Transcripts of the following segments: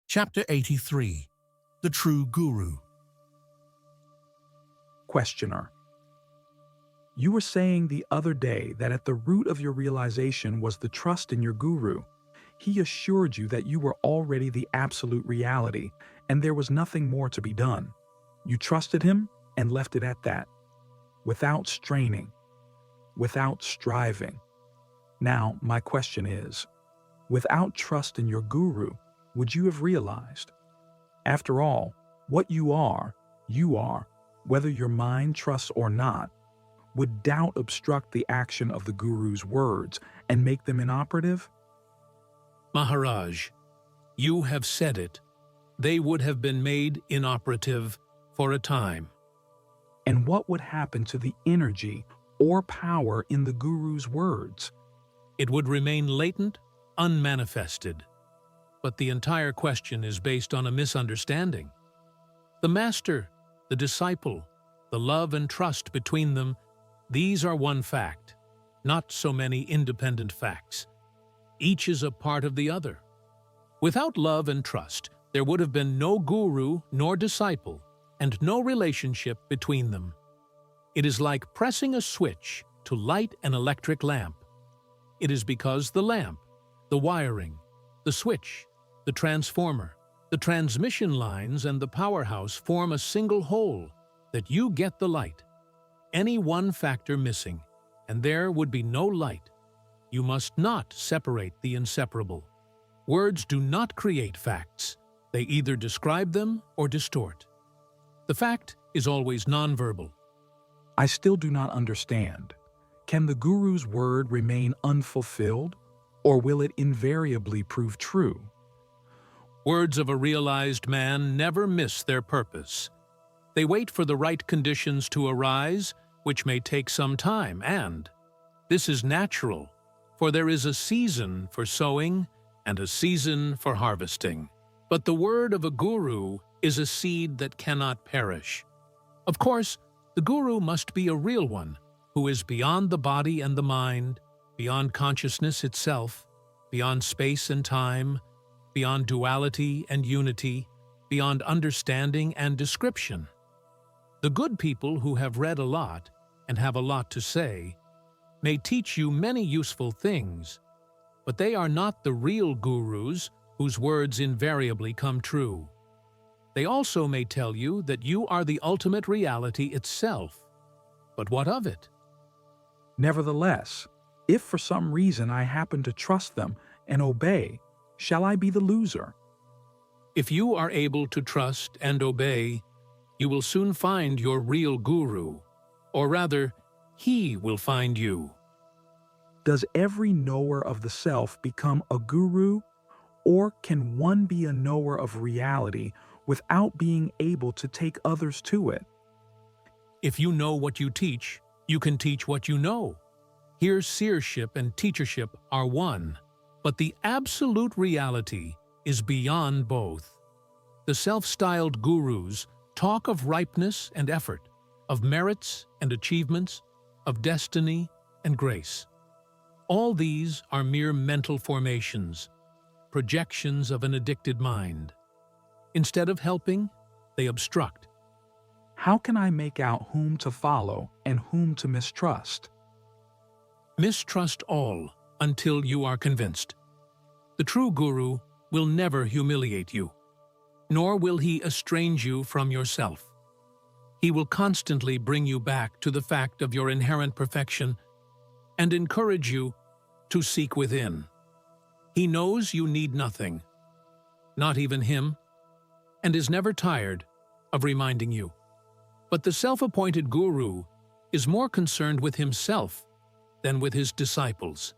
Chapter 83. The True Guru. Questioner: You were saying the other day that at the root of your realization was the trust in your guru. He assured you that you were already the absolute reality, and there was nothing more to be done. You trusted him and left it at that, without straining, without striving. Now, my question is, without trust in your guru, would you have realized? After all, what you are, whether your mind trusts or not. Would doubt obstruct the action of the guru's words and make them inoperative? Maharaj, you have said it. They would have been made inoperative for a time. And what would happen to the energy or power in the guru's words? It would remain latent, unmanifested. But the entire question is based on a misunderstanding. The master, the disciple, the love and trust between them, these are one fact, not so many independent facts. Each is a part of the other. Without love and trust, there would have been no guru nor disciple, and no relationship between them. It is like pressing a switch to light an electric lamp. It is because the lamp, the wiring, the switch, the transformer, the transmission lines, and the powerhouse form a single whole that you get the light. Any one factor missing, and there would be no light. You must not separate the inseparable. Words do not create facts. They either describe them or distort. The fact is always nonverbal. I still do not understand. Can the guru's word remain unfulfilled, or will it invariably prove true? Words of a realized man never miss their purpose. They wait for the right conditions to arise, which may take some time, and this is natural, for there is a season for sowing and a season for harvesting. But the word of a guru is a seed that cannot perish. Of course, the guru must be a real one, who is beyond the body and the mind, beyond consciousness itself, beyond space and time, beyond duality and unity, beyond understanding and description. The good people who have read a lot and have a lot to say may teach you many useful things, but they are not the real gurus whose words invariably come true. They also may tell you that you are the ultimate reality itself. But what of it? Nevertheless, if for some reason I happen to trust them and obey, shall I be the loser? If you are able to trust and obey, you will soon find your real guru, or rather, he will find you. Does every knower of the self become a guru, or can one be a knower of reality without being able to take others to it? If you know what you teach, you can teach what you know. Here seership and teachership are one, but the absolute reality is beyond both. The self-styled gurus talk of ripeness and effort, of merits and achievements, of destiny and grace. All these are mere mental formations, projections of an addicted mind. Instead of helping, they obstruct. How can I make out whom to follow and whom to mistrust? Mistrust all until you are convinced. The true guru will never humiliate you, nor will he estrange you from yourself. He will constantly bring you back to the fact of your inherent perfection and encourage you to seek within. He knows you need nothing, not even him, and is never tired of reminding you. But the self-appointed guru is more concerned with himself than with his disciples.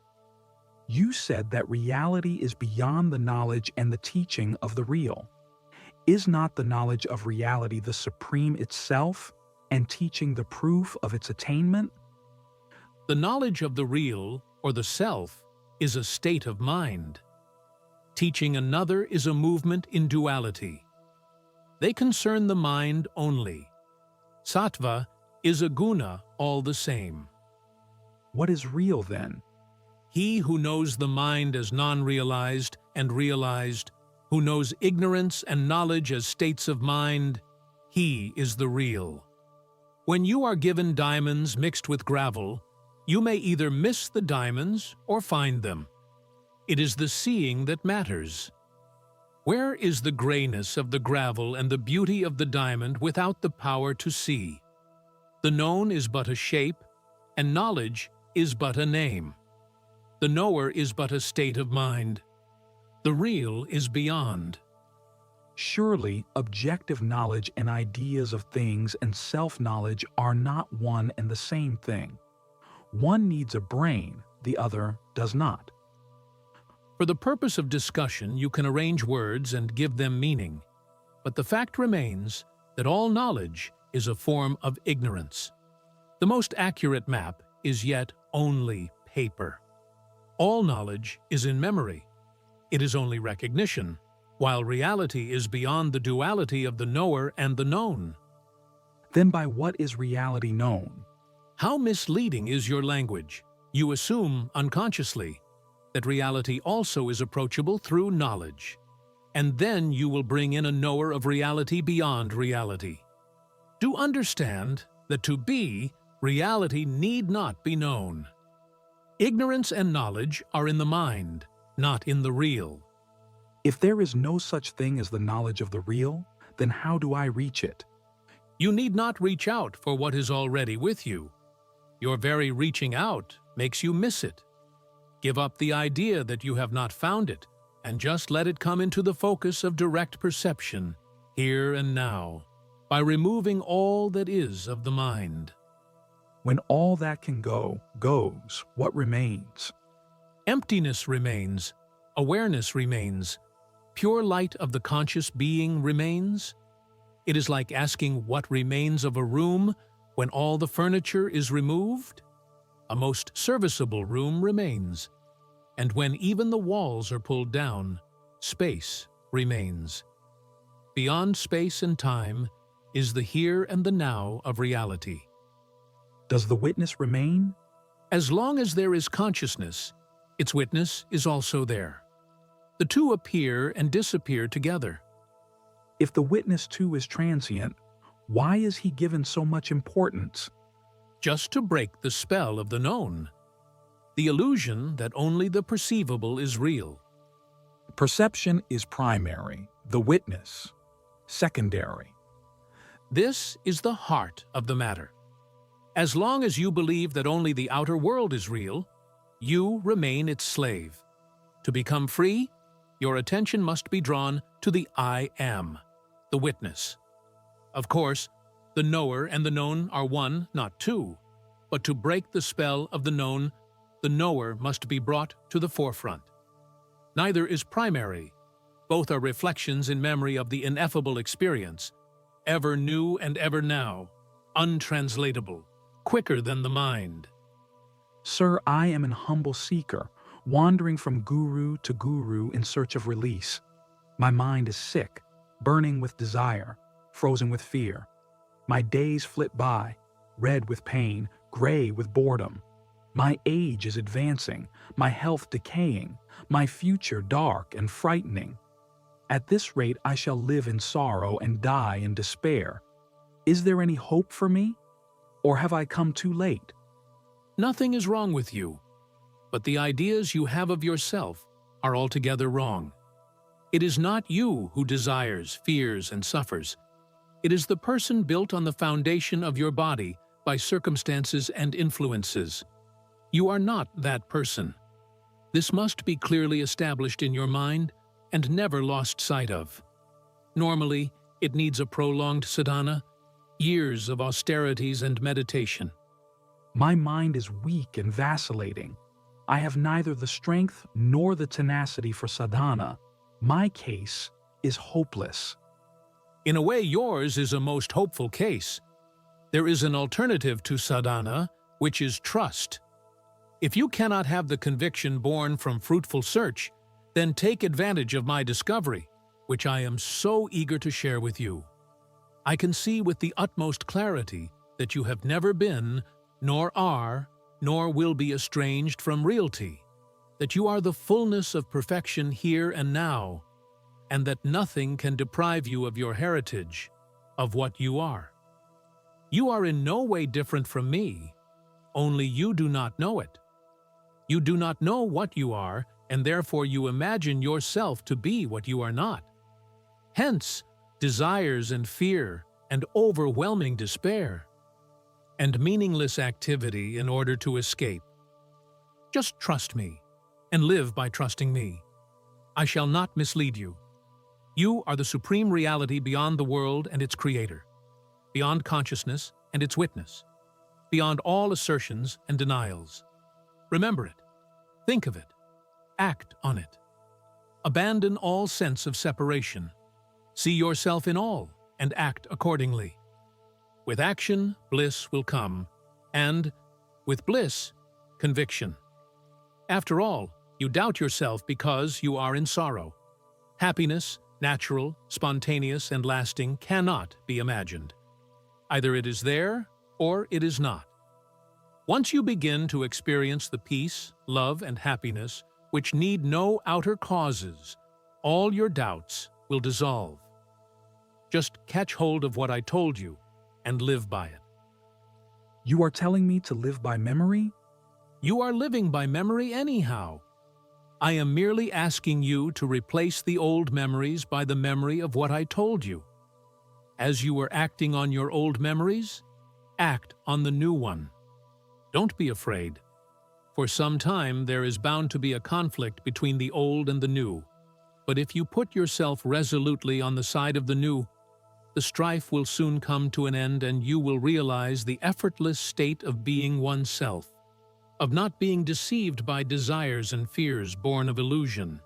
You said that reality is beyond the knowledge and the teaching of the real. Is not the knowledge of reality the supreme itself and teaching the proof of its attainment? The knowledge of the real, or the self, is a state of mind. Teaching another is a movement in duality. They concern the mind only. Sattva is a guna all the same. What is real then? He who knows the mind as non-realized and realized, who knows ignorance and knowledge as states of mind, he is the real. When you are given diamonds mixed with gravel, you may either miss the diamonds or find them. It is the seeing that matters. Where is the grayness of the gravel and the beauty of the diamond without the power to see? The known is but a shape, and knowledge is but a name. The knower is but a state of mind. The real is beyond. Surely, objective knowledge and ideas of things and self-knowledge are not one and the same thing. One needs a brain, the other does not. For the purpose of discussion, you can arrange words and give them meaning, but the fact remains that all knowledge is a form of ignorance. The most accurate map is yet only paper. All knowledge is in memory. It is only recognition, while reality is beyond the duality of the knower and the known. Then by what is reality known? How misleading is your language? You assume, unconsciously, that reality also is approachable through knowledge. And then you will bring in a knower of reality beyond reality. Do understand that to be, reality need not be known. Ignorance and knowledge are in the mind, not in the real. If there is no such thing as the knowledge of the real, then how do I reach it? You need not reach out for what is already with you. Your very reaching out makes you miss it. Give up the idea that you have not found it, and just let it come into the focus of direct perception, here and now, by removing all that is of the mind. When all that can go, goes, what remains? Emptiness remains, awareness remains, pure light of the conscious being remains. It is like asking what remains of a room when all the furniture is removed. A most serviceable room remains, and when even the walls are pulled down, space remains. Beyond space and time is the here and the now of reality. Does the witness remain? As long as there is consciousness, its witness is also there. The two appear and disappear together. If the witness too is transient, why is he given so much importance? Just to break the spell of the known, the illusion that only the perceivable is real. Perception is primary, the witness secondary. This is the heart of the matter. As long as you believe that only the outer world is real, you remain its slave. To become free, your attention must be drawn to the I am, the witness. Of course, the knower and the known are one, not two, but to break the spell of the knower must be brought to the forefront. Neither is primary. Both are reflections in memory of the ineffable experience, ever new and ever now, untranslatable, quicker than the mind. Sir, I am an humble seeker, wandering from guru to guru in search of release. My mind is sick, burning with desire, frozen with fear. My days flit by, red with pain, gray with boredom. My age is advancing, my health decaying, my future dark and frightening. At this rate I shall live in sorrow and die in despair. Is there any hope for me? Or have I come too late? Nothing is wrong with you, but the ideas you have of yourself are altogether wrong. It is not you who desires, fears, and suffers. It is the person built on the foundation of your body by circumstances and influences. You are not that person. This must be clearly established in your mind and never lost sight of. Normally, it needs a prolonged sadhana, years of austerities and meditation. My mind is weak and vacillating. I have neither the strength nor the tenacity for sadhana. My case is hopeless. In a way, yours is a most hopeful case. There is an alternative to sadhana, which is trust. If you cannot have the conviction born from fruitful search, then take advantage of my discovery, which I am so eager to share with you. I can see with the utmost clarity that you have never been, nor are, nor will be estranged from reality, that you are the fullness of perfection here and now, and that nothing can deprive you of your heritage, of what you are. You are in no way different from me, only you do not know it. You do not know what you are, and therefore you imagine yourself to be what you are not. Hence, desires and fear and overwhelming despair, and meaningless activity in order to escape. Just trust me, and live by trusting me. I shall not mislead you. You are the supreme reality beyond the world and its creator, beyond consciousness and its witness, beyond all assertions and denials. Remember it, think of it, act on it. Abandon all sense of separation. See yourself in all and act accordingly. With action, bliss will come, and, with bliss, conviction. After all, you doubt yourself because you are in sorrow. Happiness, natural, spontaneous, and lasting, cannot be imagined. Either it is there or it is not. Once you begin to experience the peace, love, and happiness which need no outer causes, all your doubts will dissolve. Just catch hold of what I told you and live by it. You are telling me to live by memory? You are living by memory anyhow. I am merely asking you to replace the old memories by the memory of what I told you. As you were acting on your old memories, act on the new one. Don't be afraid. For some time there is bound to be a conflict between the old and the new. But if you put yourself resolutely on the side of the new, the strife will soon come to an end and you will realize the effortless state of being oneself, of not being deceived by desires and fears born of illusion.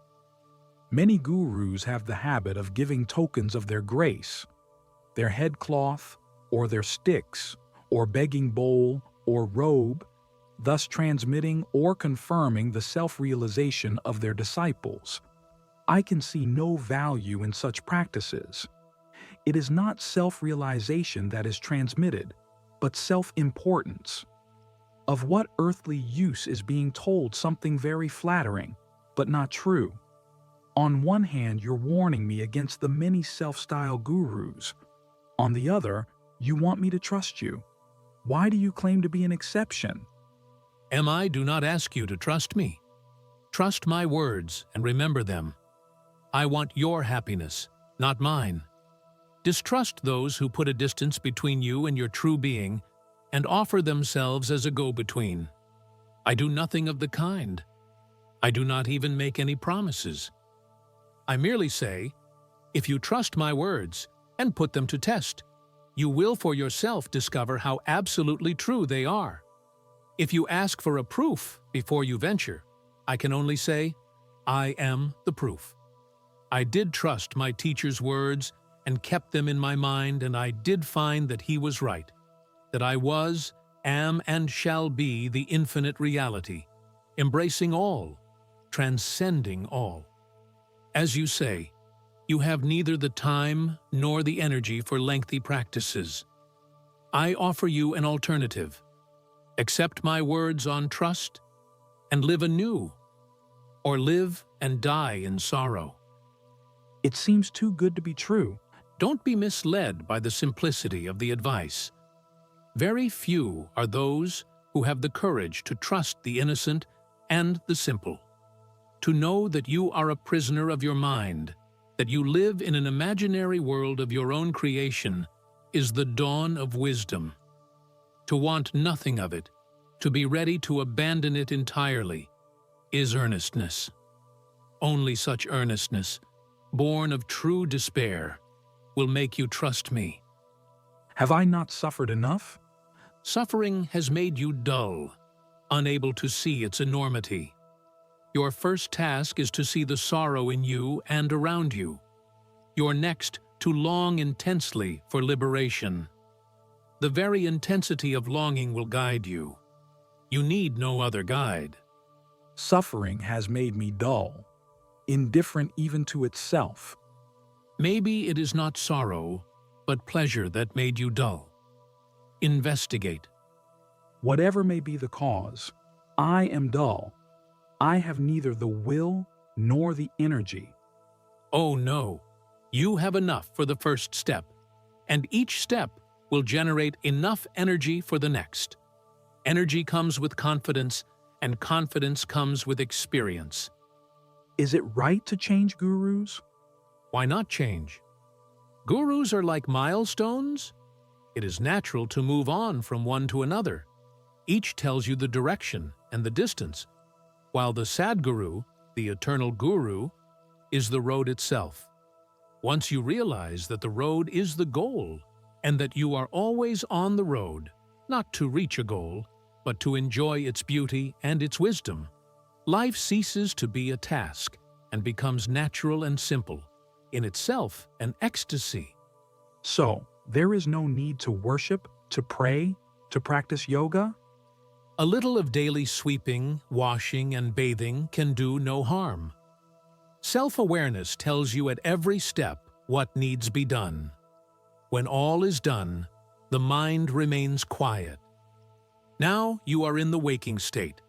Many gurus have the habit of giving tokens of their grace, their headcloth, or their sticks, or begging bowl, or robe, thus transmitting or confirming the self-realization of their disciples. I can see no value in such practices. It is not self-realization that is transmitted, but self-importance. Of what earthly use is being told something very flattering, but not true? On one hand, you're warning me against the many self-styled gurus. On the other, you want me to trust you. Why do you claim to be an exception? I do not ask you to trust me. Trust my words and remember them. I want your happiness, not mine. Distrust those who put a distance between you and your true being and offer themselves as a go-between. I do nothing of the kind. I do not even make any promises. I merely say, if you trust my words and put them to test, you will for yourself discover how absolutely true they are. If you ask for a proof before you venture, I can only say, I am the proof. I did trust my teacher's words and kept them in my mind, and I did find that he was right, that I was, am, and shall be the infinite reality, embracing all, transcending all. As you say, you have neither the time nor the energy for lengthy practices. I offer you an alternative. Accept my words on trust and live anew, or live and die in sorrow. It seems too good to be true. Don't be misled by the simplicity of the advice. Very few are those who have the courage to trust the innocent and the simple. To know that you are a prisoner of your mind, that you live in an imaginary world of your own creation, is the dawn of wisdom. To want nothing of it, to be ready to abandon it entirely, is earnestness. Only such earnestness, born of true despair, will make you trust me. Have I not suffered enough? Suffering has made you dull, unable to see its enormity. Your first task is to see the sorrow in you and around you. Your next, to long intensely for liberation. The very intensity of longing will guide you. You need no other guide. Suffering has made me dull, indifferent even to itself. Maybe it is not sorrow, but pleasure that made you dull. Investigate. Whatever may be the cause, I am dull. I have neither the will nor the energy. Oh no, you have enough for the first step, and each step will generate enough energy for the next. Energy comes with confidence, and confidence comes with experience. Is it right to change gurus? Why not change? Gurus are like milestones. It is natural to move on from one to another. Each tells you the direction and the distance, while the Sadguru, the eternal guru, is the road itself. Once you realize that the road is the goal, and that you are always on the road, not to reach a goal, but to enjoy its beauty and its wisdom, life ceases to be a task and becomes natural and simple, in itself an ecstasy. So, there is no need to worship, to pray, to practice yoga? A little of daily sweeping, washing, and bathing can do no harm. Self-awareness tells you at every step what needs be done. When all is done, the mind remains quiet. Now you are in the waking state,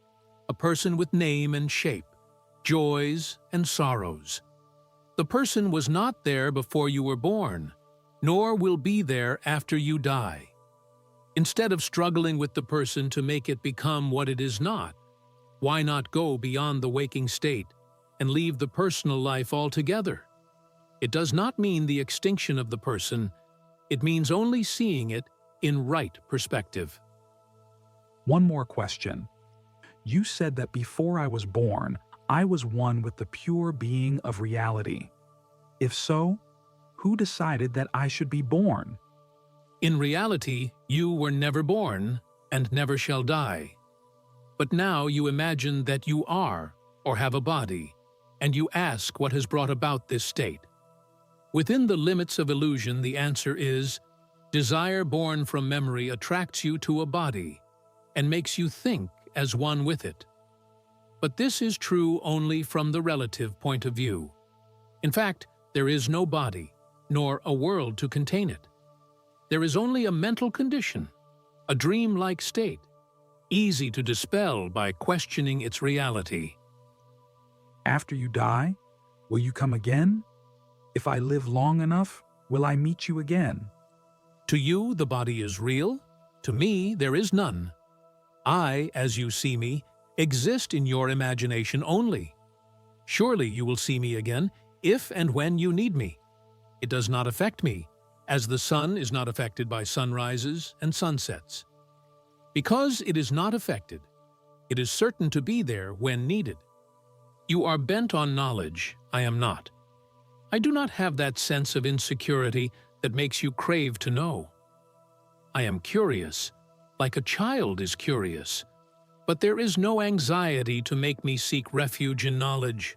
a person with name and shape, joys and sorrows. The person was not there before you were born, nor will be there after you die. Instead of struggling with the person to make it become what it is not, why not go beyond the waking state and leave the personal life altogether? It does not mean the extinction of the person, it means only seeing it in right perspective. One more question. You said that before I was born, I was one with the pure being of reality. If so, who decided that I should be born? In reality, you were never born and never shall die. But now you imagine that you are or have a body, and you ask what has brought about this state. Within the limits of illusion, the answer is, desire born from memory attracts you to a body and makes you think as one with it. But this is true only from the relative point of view. In fact, there is no body, nor a world to contain it. There is only a mental condition, a dream-like state, easy to dispel by questioning its reality. After you die, will you come again? If I live long enough, will I meet you again? To you, the body is real. To me, there is none. I, as you see me, exist in your imagination only. Surely you will see me again, if and when you need me. It does not affect me, as the sun is not affected by sunrises and sunsets. Because it is not affected, it is certain to be there when needed. You are bent on knowledge, I am not. I do not have that sense of insecurity that makes you crave to know. I am curious, like a child is curious, but there is no anxiety to make me seek refuge in knowledge.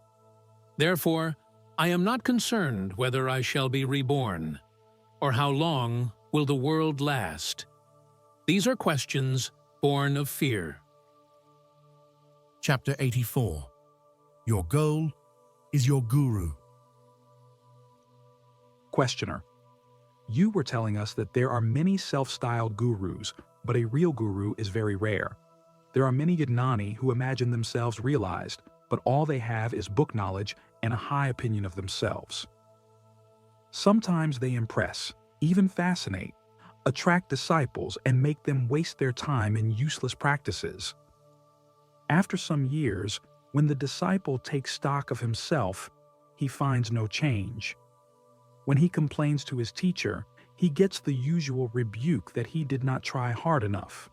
Therefore, I am not concerned whether I shall be reborn, or how long will the world last. These are questions born of fear. Chapter 84. Your goal is your guru. Questioner. You were telling us that there are many self-styled gurus, but a real guru is very rare. There are many Yajnani who imagine themselves realized, but all they have is book knowledge and a high opinion of themselves. Sometimes they impress, even fascinate, attract disciples and make them waste their time in useless practices. After some years, when the disciple takes stock of himself, he finds no change. When he complains to his teacher, he gets the usual rebuke that he did not try hard enough.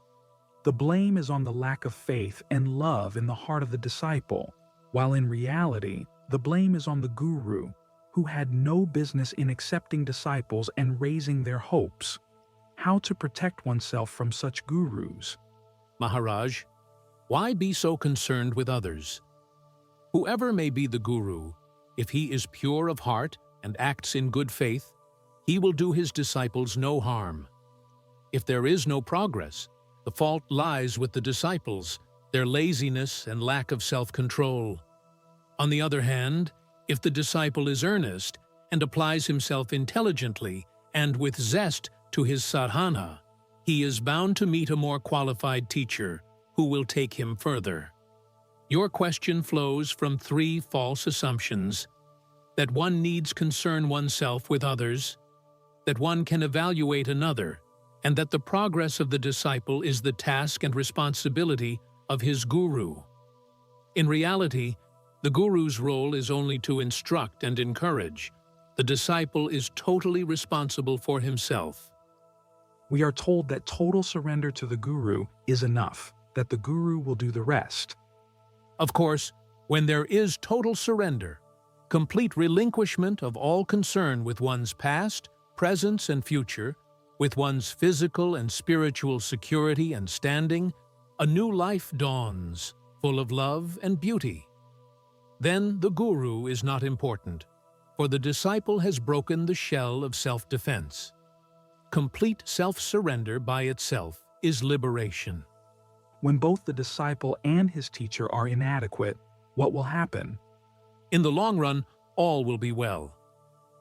The blame is on the lack of faith and love in the heart of the disciple, while in reality, the blame is on the guru, who had no business in accepting disciples and raising their hopes. How to protect oneself from such gurus? Maharaj, why be so concerned with others? Whoever may be the guru, if he is pure of heart and acts in good faith, he will do his disciples no harm. If there is no progress, the fault lies with the disciples, their laziness and lack of self-control. On the other hand, if the disciple is earnest and applies himself intelligently and with zest to his sadhana, he is bound to meet a more qualified teacher who will take him further. Your question flows from three false assumptions. that one needs concern oneself with others, that one can evaluate another, and that the progress of the disciple is the task and responsibility of his guru. In reality, the guru's role is only to instruct and encourage. The disciple is totally responsible for himself. We are told that total surrender to the guru is enough, that the guru will do the rest. Of course, when there is total surrender, complete relinquishment of all concern with one's past, present, and future, with one's physical and spiritual security and standing, a new life dawns, full of love and beauty. Then the guru is not important, for the disciple has broken the shell of self-defense. Complete self-surrender by itself is liberation. When both the disciple and his teacher are inadequate, what will happen? In the long run, all will be well.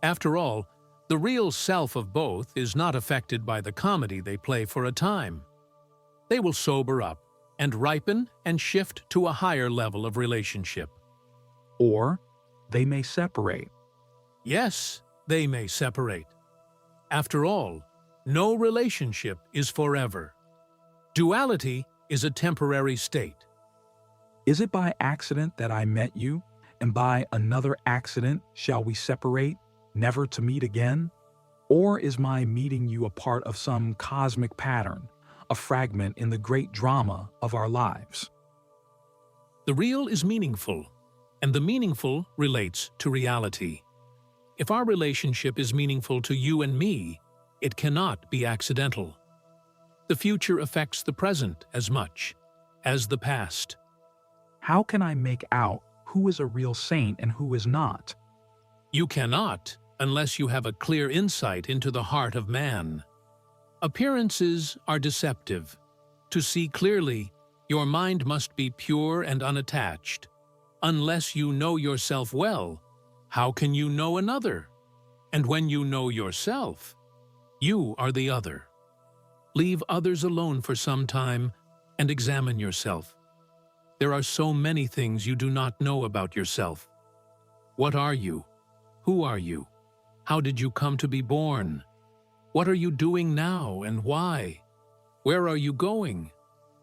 After all, the real self of both is not affected by the comedy they play for a time. They will sober up and ripen and shift to a higher level of relationship. Or they may separate. Yes, they may separate. After all, no relationship is forever. Duality is a temporary state. Is it by accident that I met you, and by another accident shall we separate, never to meet again? Or is my meeting you a part of some cosmic pattern, a fragment in the great drama of our lives? The real is meaningful, and the meaningful relates to reality. If our relationship is meaningful to you and me, it cannot be accidental. The future affects the present as much as the past. How can I make out who is a real saint and who is not? You cannot unless you have a clear insight into the heart of man. Appearances are deceptive. To see clearly, your mind must be pure and unattached. Unless you know yourself well, how can you know another? And when you know yourself, you are the other. Leave others alone for some time and examine yourself. There are so many things you do not know about yourself. What are you? Who are you? How did you come to be born? What are you doing now and why? Where are you going?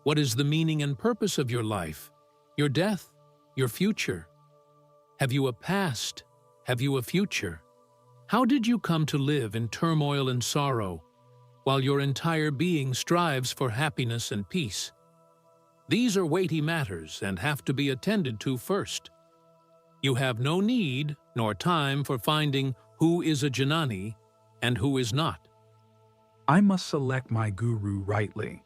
What is the meaning and purpose of your life, your death, your future? Have you a past? Have you a future? How did you come to live in turmoil and sorrow, while your entire being strives for happiness and peace? These are weighty matters and have to be attended to first. You have no need nor time for finding who is a Janani and who is not. I must select my guru rightly.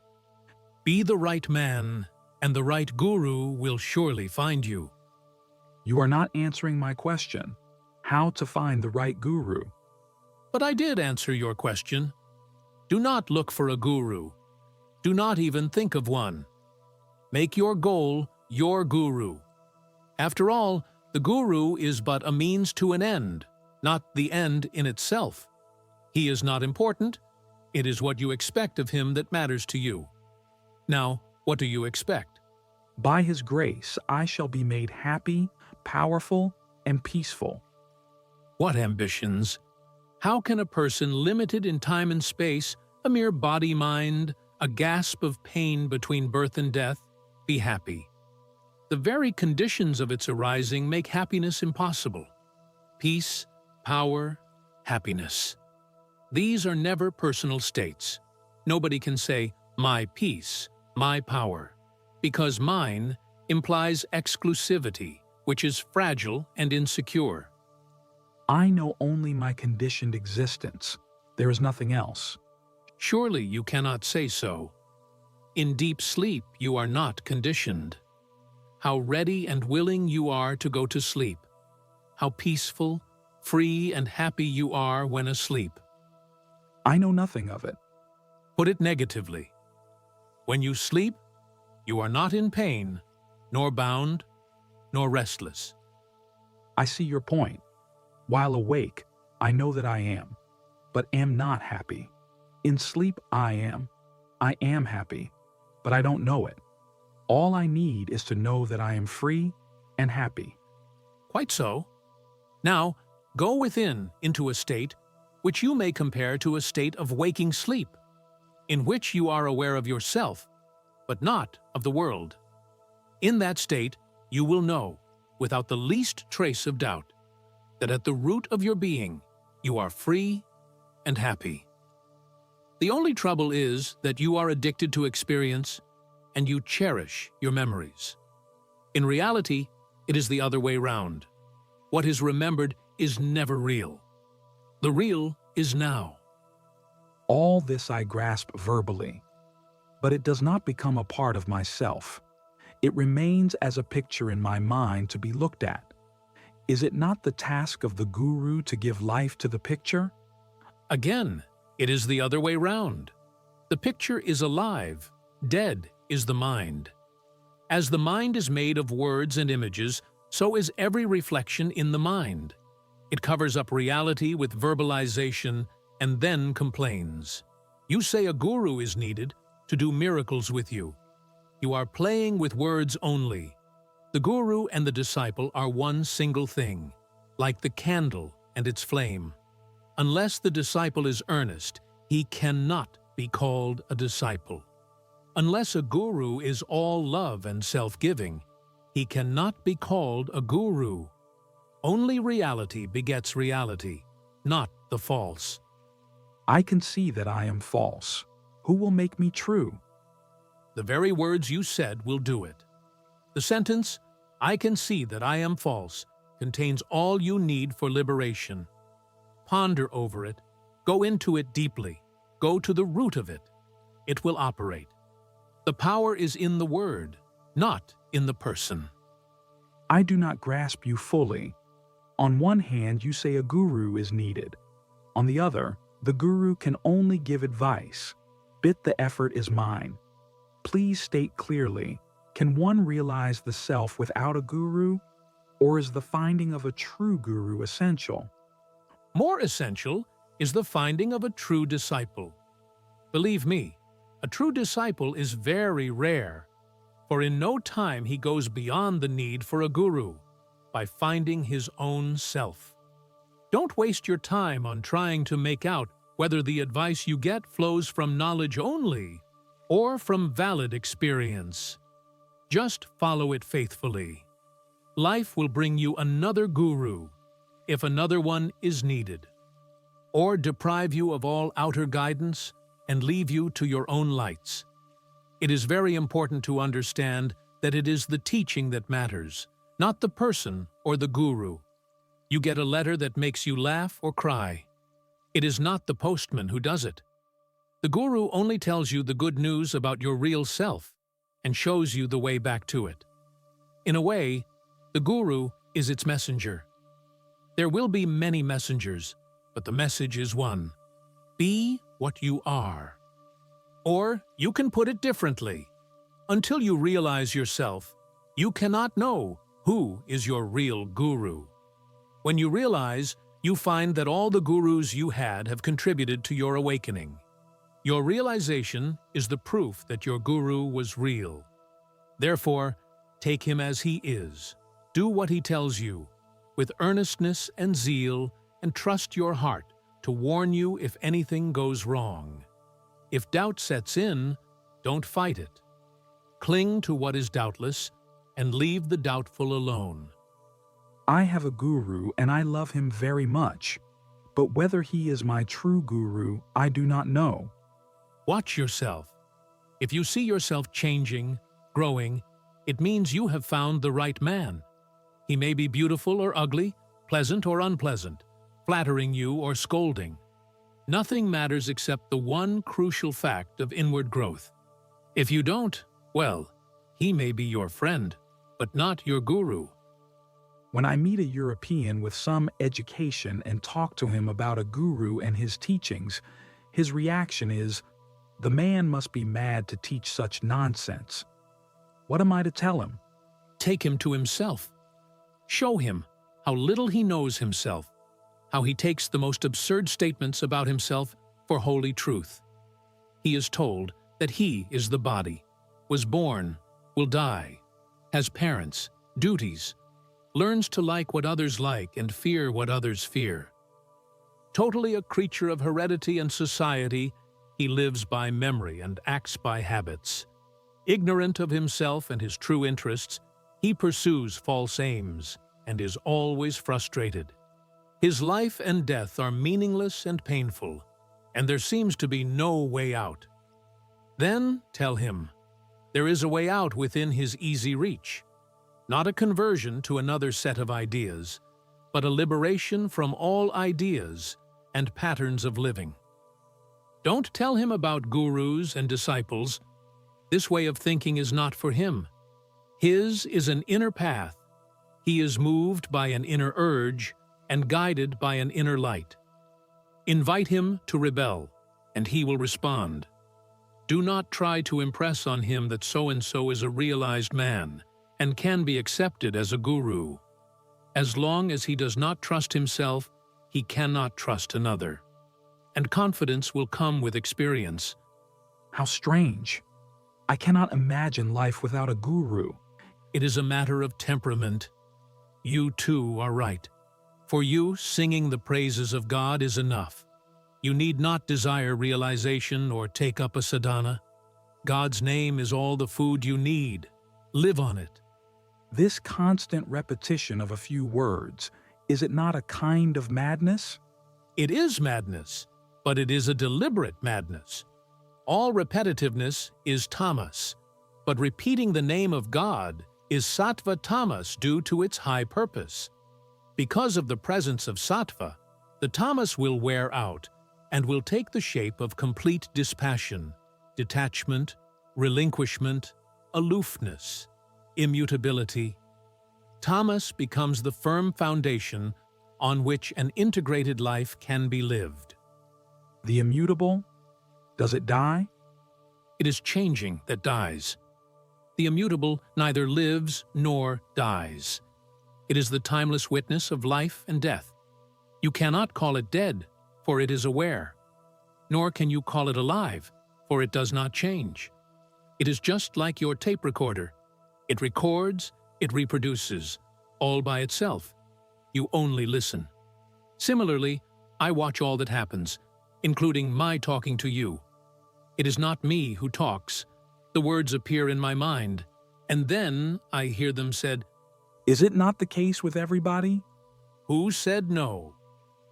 Be the right man, and the right guru will surely find you. You are not answering my question. How to find the right guru? But I did answer your question. Do not look for a guru. Do not even think of one. Make your goal your guru. After all, the guru is but a means to an end, not the end in itself. He is not important. It is what you expect of him that matters to you. Now, what do you expect? By his grace, I shall be made happy, powerful, and peaceful. What ambitions? How can a person limited in time and space, a mere body-mind, a gasp of pain between birth and death, be happy? The very conditions of its arising make happiness impossible. Peace, power, happiness. These are never personal states. Nobody can say, my peace, my power, because mine implies exclusivity, which is fragile and insecure. I know only my conditioned existence. There is nothing else. Surely you cannot say so. In deep sleep you are not conditioned. How ready and willing you are to go to sleep. How peaceful, free, and happy you are when asleep. I know nothing of it. Put it negatively. When you sleep, you are not in pain, nor bound, nor restless. I see your point. While awake, I know that I am, but am not happy. In sleep, I am happy, but I don't know it. All I need is to know that I am free and happy. Quite so. Now, Go within into a state which you may compare to a state of waking sleep, in which you are aware of yourself, but not of the world. In that state, you will know, without the least trace of doubt, that at the root of your being, you are free and happy. The only trouble is that you are addicted to experience and you cherish your memories. In reality, it is the other way round. What is remembered is never real. The real is now. All this I grasp verbally, but it does not become a part of myself. It remains as a picture in my mind to be looked at. Is it not the task of the guru to give life to the picture? Again, it is the other way round. The picture is alive, dead is the mind. As the mind is made of words and images, so is every reflection in the mind. It covers up reality with verbalization and then complains. You say a guru is needed to do miracles with you. You are playing with words only. The guru and the disciple are one single thing, like the candle and its flame. Unless the disciple is earnest, he cannot be called a disciple. Unless a guru is all love and self-giving, he cannot be called a guru. Only reality begets reality, not the false. I can see that I am false. Who will make me true? The very words you said will do it. The sentence, "I can see that I am false," contains all you need for liberation. Ponder over it, go into it deeply, go to the root of it. It will operate. The power is in the word, not in the person. I do not grasp you fully. On one hand, you say a guru is needed. On the other, the guru can only give advice. But the effort is mine. Please state clearly, can one realize the self without a guru? Or is the finding of a true guru essential? More essential is the finding of a true disciple. Believe me, a true disciple is very rare, for in no time he goes beyond the need for a guru by finding his own self. Don't waste your time on trying to make out whether the advice you get flows from knowledge only or from valid experience. Just follow it faithfully. Life will bring you another guru, if another one is needed, or deprive you of all outer guidance and leave you to your own lights. It is very important to understand that it is the teaching that matters, not the person or the guru. You get a letter that makes you laugh or cry. It is not the postman who does it. The guru only tells you the good news about your real self and shows you the way back to it. In a way, the guru is its messenger. There will be many messengers, but the message is one. Be what you are. Or you can put it differently. Until you realize yourself, you cannot know who is your real guru. When you realize, you find that all the gurus you had have contributed to your awakening. Your realization is the proof that your guru was real. Therefore, take him as he is. Do what he tells you, with earnestness and zeal, and trust your heart to warn you if anything goes wrong. If doubt sets in, don't fight it. Cling to what is doubtless, and leave the doubtful alone. I have a guru and I love him very much, but whether he is my true guru, I do not know. Watch yourself. If you see yourself changing, growing, it means you have found the right man. He may be beautiful or ugly, pleasant or unpleasant, flattering you or scolding. Nothing matters except the one crucial fact of inward growth. If you don't, well, he may be your friend, but not your guru. When I meet a European with some education and talk to him about a guru and his teachings, his reaction is, "The man must be mad to teach such nonsense." What am I to tell him? Take him to himself. Show him how little he knows himself, how he takes the most absurd statements about himself for holy truth. He is told that he is the body, was born, will die, has parents, duties, learns to like what others like and fear what others fear. Totally a creature of heredity and society, he lives by memory and acts by habits. Ignorant of himself and his true interests, he pursues false aims and is always frustrated. His life and death are meaningless and painful, and there seems to be no way out. Then tell him, there is a way out within his easy reach. Not a conversion to another set of ideas, but a liberation from all ideas and patterns of living. Don't tell him about gurus and disciples. This way of thinking is not for him. His is an inner path. He is moved by an inner urge and guided by an inner light. Invite him to rebel, and he will respond. Do not try to impress on him that so-and-so is a realized man and can be accepted as a guru. As long as he does not trust himself, he cannot trust another. And confidence will come with experience. How strange. I cannot imagine life without a guru. It is a matter of temperament. You too are right. For you, singing the praises of God is enough. You need not desire realization or take up a sadhana. God's name is all the food you need. Live on it. This constant repetition of a few words, is it not a kind of madness? It is madness, but it is a deliberate madness. All repetitiveness is tamas, but repeating the name of God is sattva tamas due to its high purpose. Because of the presence of sattva, the tamas will wear out and will take the shape of complete dispassion, detachment, relinquishment, aloofness, immutability. Tamas becomes the firm foundation on which an integrated life can be lived. The immutable, does it die? It is changing that dies. The immutable neither lives nor dies. It is the timeless witness of life and death. You cannot call it dead, for it is aware. Nor can you call it alive, for it does not change. It is just like your tape recorder. It records, it reproduces, all by itself. You only listen. Similarly, I watch all that happens, including my talking to you. It is not me who talks. The words appear in my mind, and then I hear them said. Is it not the case with everybody? Who said no?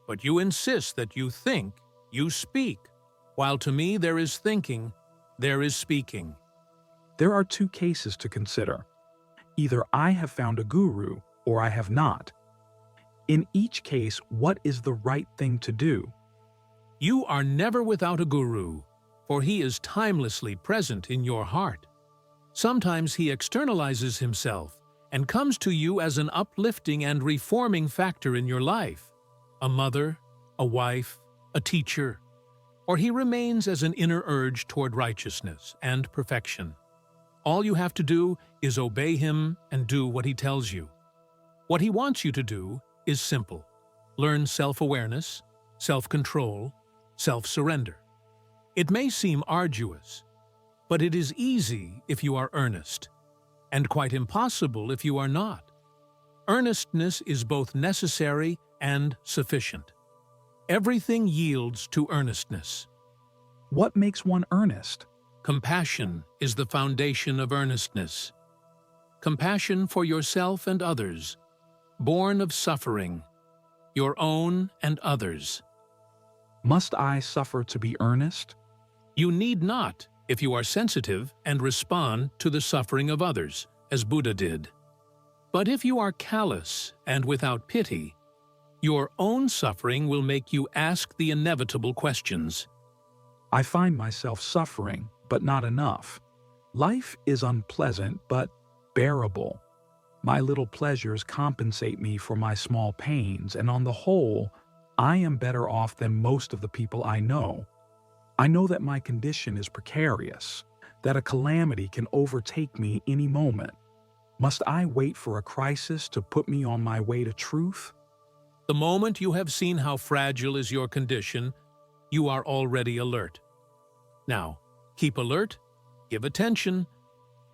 But you insist that you think, you speak, while to me there is thinking, there is speaking. There are two cases to consider. Either I have found a guru or I have not. In each case, what is the right thing to do? You are never without a guru, for he is timelessly present in your heart. Sometimes he externalizes himself and comes to you as an uplifting and reforming factor in your life, a mother, a wife, a teacher, or he remains as an inner urge toward righteousness and perfection. All you have to do is obey him and do what he tells you. What he wants you to do is simple. Learn self-awareness, self-control, self-surrender. It may seem arduous, but it is easy if you are earnest, and quite impossible if you are not. Earnestness is both necessary and sufficient. Everything yields to earnestness. What makes one earnest? Compassion is the foundation of earnestness. Compassion for yourself and others, born of suffering, your own and others. Must I suffer to be earnest? You need not if you are sensitive and respond to the suffering of others, as Buddha did. But if you are callous and without pity, your own suffering will make you ask the inevitable questions. I find myself suffering, but not enough. Life is unpleasant, but bearable. My little pleasures compensate me for my small pains, and on the whole, I am better off than most of the people I know. I know that my condition is precarious, that a calamity can overtake me any moment. Must I wait for a crisis to put me on my way to truth? The moment you have seen how fragile is your condition, you are already alert. Now, keep alert, give attention,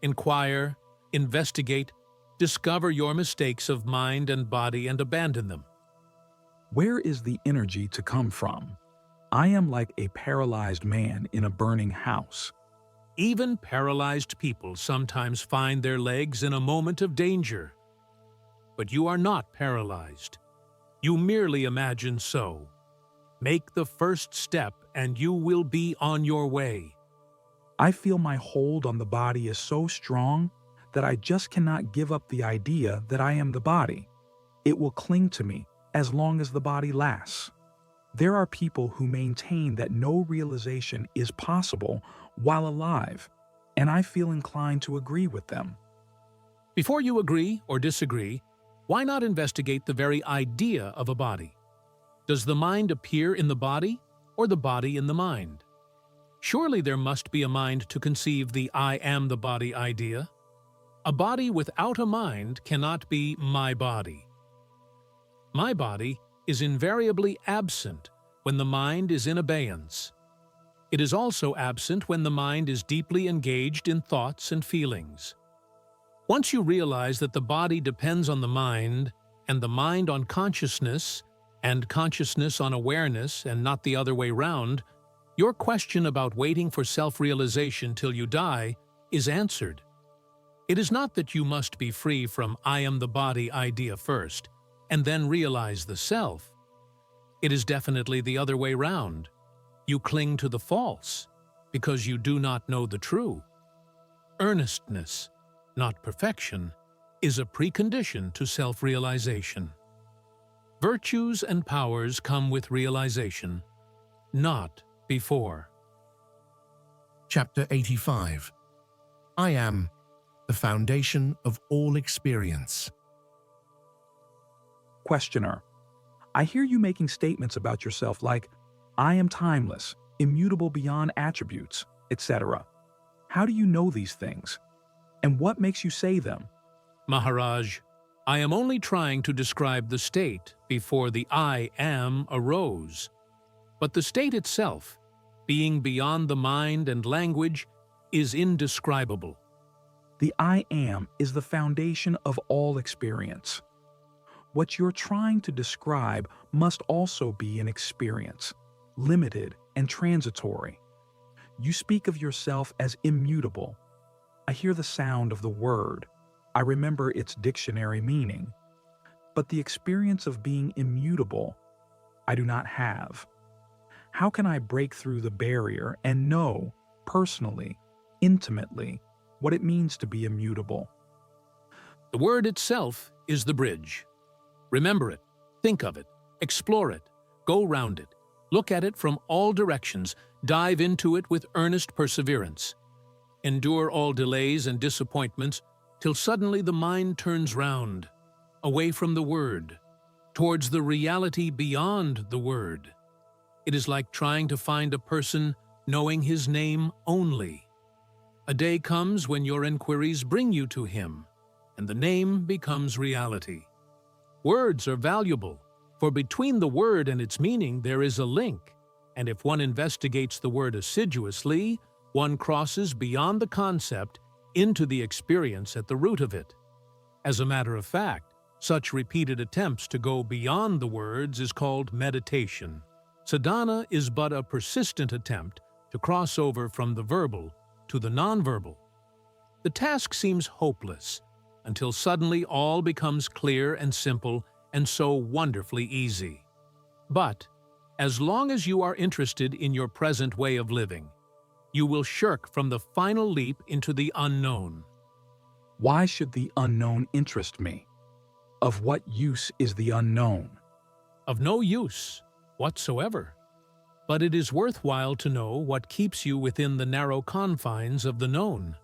inquire, investigate, Discover your mistakes of mind and body and abandon them. Where is the energy to come from? I am like a paralyzed man in a burning house. Even paralyzed people sometimes find their legs in a moment of danger. But you are not paralyzed. You merely imagine so. Make the first step and you will be on your way. I feel my hold on the body is so strong that I just cannot give up the idea that I am the body. It will cling to me as long as the body lasts. There are people who maintain that no realization is possible while alive, and I feel inclined to agree with them. Before you agree or disagree, why not investigate the very idea of a body? Does the mind appear in the body or the body in the mind? Surely there must be a mind to conceive the I am the body idea. A body without a mind cannot be my body. My body is invariably absent when the mind is in abeyance. It is also absent when the mind is deeply engaged in thoughts and feelings. Once you realize that the body depends on the mind, and the mind on consciousness, and consciousness on awareness, and not the other way round, your question about waiting for self-realization till you die is answered. It is not that you must be free from I am the body idea first, and then realize the self. It is definitely the other way round. You cling to the false, because you do not know the true. Earnestness, not perfection, is a precondition to self-realization. Virtues and powers come with realization, not before. Chapter 85. I am the foundation of all experience. Questioner: I hear you making statements about yourself like, I am timeless, immutable beyond attributes, etc. How do you know these things? And what makes you say them? Maharaj, I am only trying to describe the state before the I am arose. But the state itself, being beyond the mind and language, is indescribable. The I am is the foundation of all experience. What you're trying to describe must also be an experience, limited and transitory. You speak of yourself as immutable. I hear the sound of the word. I remember its dictionary meaning. But the experience of being immutable, I do not have. How can I break through the barrier and know, personally, intimately, what it means to be immutable? The word itself is the bridge. Remember it, think of it, explore it, go round it, look at it from all directions, dive into it with earnest perseverance. Endure all delays and disappointments till suddenly the mind turns round, away from the word, towards the reality beyond the word. It is like trying to find a person knowing his name only. A day comes when your inquiries bring you to him, and the name becomes reality. Words are valuable, for between the word and its meaning there is a link, and if one investigates the word assiduously, one crosses beyond the concept into the experience at the root of it. As a matter of fact, such repeated attempts to go beyond the words is called meditation. Sadhana is but a persistent attempt to cross over from the verbal to the nonverbal. The task seems hopeless until suddenly all becomes clear and simple and so wonderfully easy. But as long as you are interested in your present way of living, you will shirk from the final leap into the unknown. Why should the unknown interest me? Of what use is the unknown? Of no use whatsoever. But it is worthwhile to know what keeps you within the narrow confines of the known.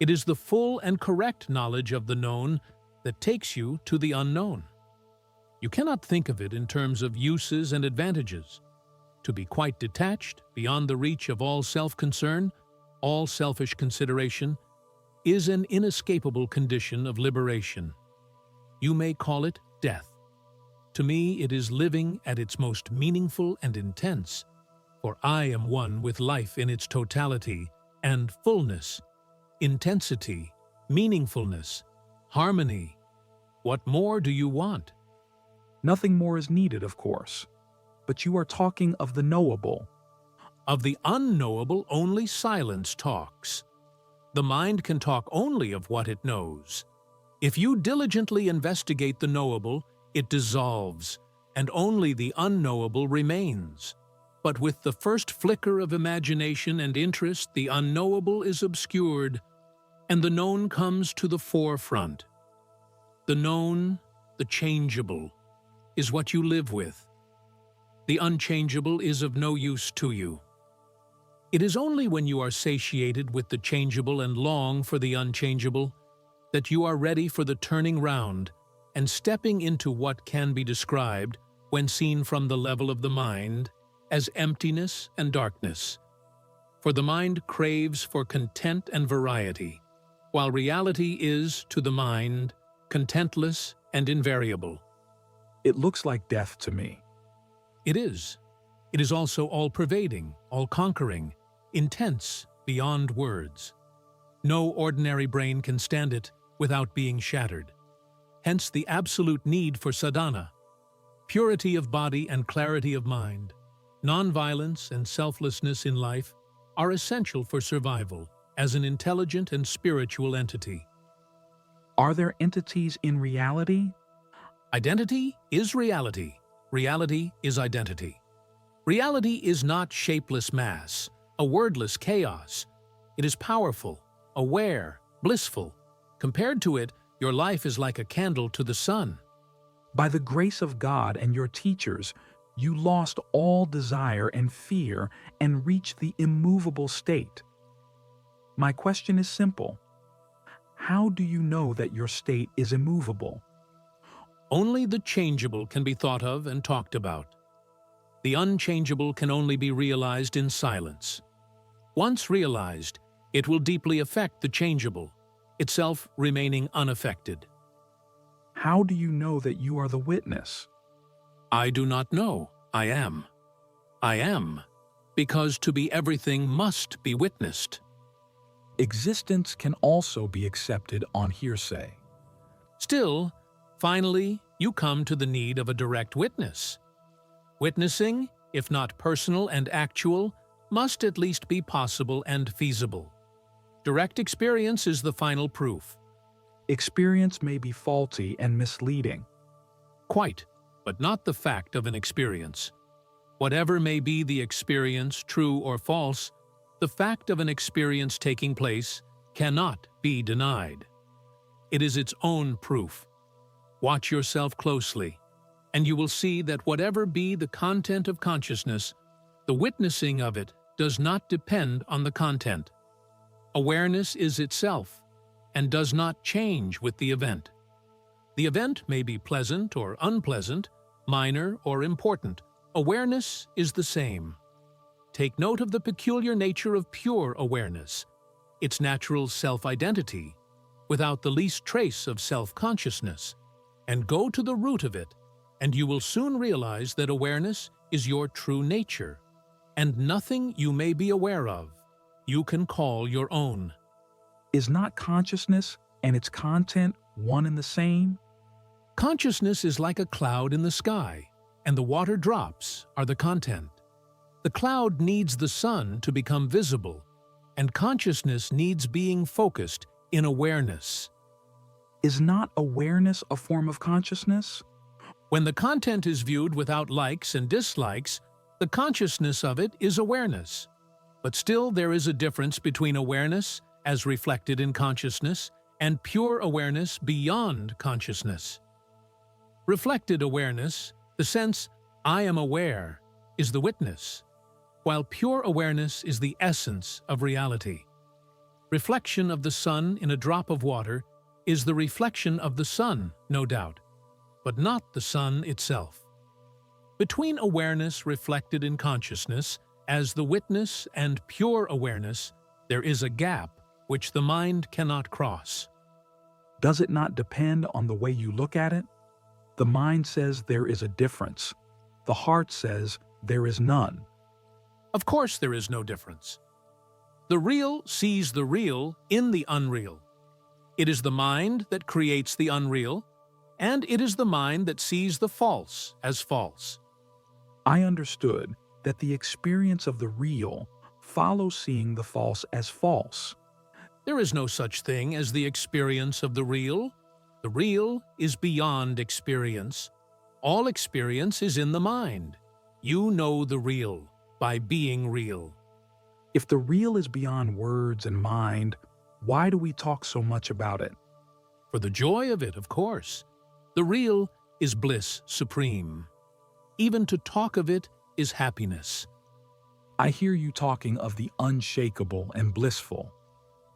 It is the full and correct knowledge of the known that takes you to the unknown. You cannot think of it in terms of uses and advantages. To be quite detached, beyond the reach of all self-concern, all selfish consideration, is an inescapable condition of liberation. You may call it death. To me, it is living at its most meaningful and intense, for I am one with life in its totality and fullness, intensity, meaningfulness, harmony. What more do you want? Nothing more is needed, of course. But you are talking of the knowable. Of the unknowable, only silence talks. The mind can talk only of what it knows. If you diligently investigate the knowable, it dissolves, and only the unknowable remains. But with the first flicker of imagination and interest, the unknowable is obscured, and the known comes to the forefront. The known, the changeable, is what you live with. The unchangeable is of no use to you. It is only when you are satiated with the changeable and long for the unchangeable that you are ready for the turning round and stepping into what can be described, when seen from the level of the mind, as emptiness and darkness. For the mind craves for content and variety, while reality is, to the mind, contentless and invariable. It looks like death to me. It is. It is also all-pervading, all-conquering, intense beyond words. No ordinary brain can stand it without being shattered. Hence the absolute need for sadhana, purity of body and clarity of mind. Non-violence and selflessness in life are essential for survival as an intelligent and spiritual entity. Are there entities in reality? Identity is reality. Reality is identity. Reality is not shapeless mass, a wordless chaos. It is powerful, aware, blissful. Compared to it, your life is like a candle to the sun. By the grace of God and your teachers, you lost all desire and fear and reached the immovable state. My question is simple. How do you know that your state is immovable? Only the changeable can be thought of and talked about. The unchangeable can only be realized in silence. Once realized, it will deeply affect the changeable, itself remaining unaffected. How do you know that you are the witness? I do not know. I am. I am, because to be everything must be witnessed. Existence can also be accepted on hearsay. Still, finally, you come to the need of a direct witness. Witnessing, if not personal and actual, must at least be possible and feasible. Direct experience is the final proof. Experience may be faulty and misleading. Quite, but not the fact of an experience. Whatever may be the experience, true or false, the fact of an experience taking place cannot be denied. It is its own proof. Watch yourself closely, and you will see that whatever be the content of consciousness, the witnessing of it does not depend on the content. Awareness is itself, and does not change with the event. The event may be pleasant or unpleasant, minor or important. Awareness is the same. Take note of the peculiar nature of pure awareness, its natural self-identity, without the least trace of self-consciousness, and go to the root of it, and you will soon realize that awareness is your true nature, and nothing you may be aware of you can call your own. Is not consciousness and its content one and the same? Consciousness is like a cloud in the sky, and the water drops are the content. The cloud needs the sun to become visible, and consciousness needs being focused in awareness. Is not awareness a form of consciousness? When the content is viewed without likes and dislikes, the consciousness of it is awareness. But still there is a difference between awareness, as reflected in consciousness, and pure awareness beyond consciousness. Reflected awareness, the sense, I am aware, is the witness, while pure awareness is the essence of reality. Reflection of the sun in a drop of water is the reflection of the sun, no doubt, but not the sun itself. Between awareness reflected in consciousness as the witness and pure awareness, there is a gap which the mind cannot cross. Does it not depend on the way you look at it? The mind says there is a difference. The heart says there is none. Of course there is no difference. The real sees the real in the unreal. It is the mind that creates the unreal, and it is the mind that sees the false as false. I understood that the experience of the real follows seeing the false as false. There is no such thing as the experience of the real. The real is beyond experience. All experience is in the mind. You know the real by being real. If the real is beyond words and mind, why do we talk so much about it? For the joy of it, of course. The real is bliss supreme. Even to talk of it is happiness. I hear you talking of the unshakable and blissful.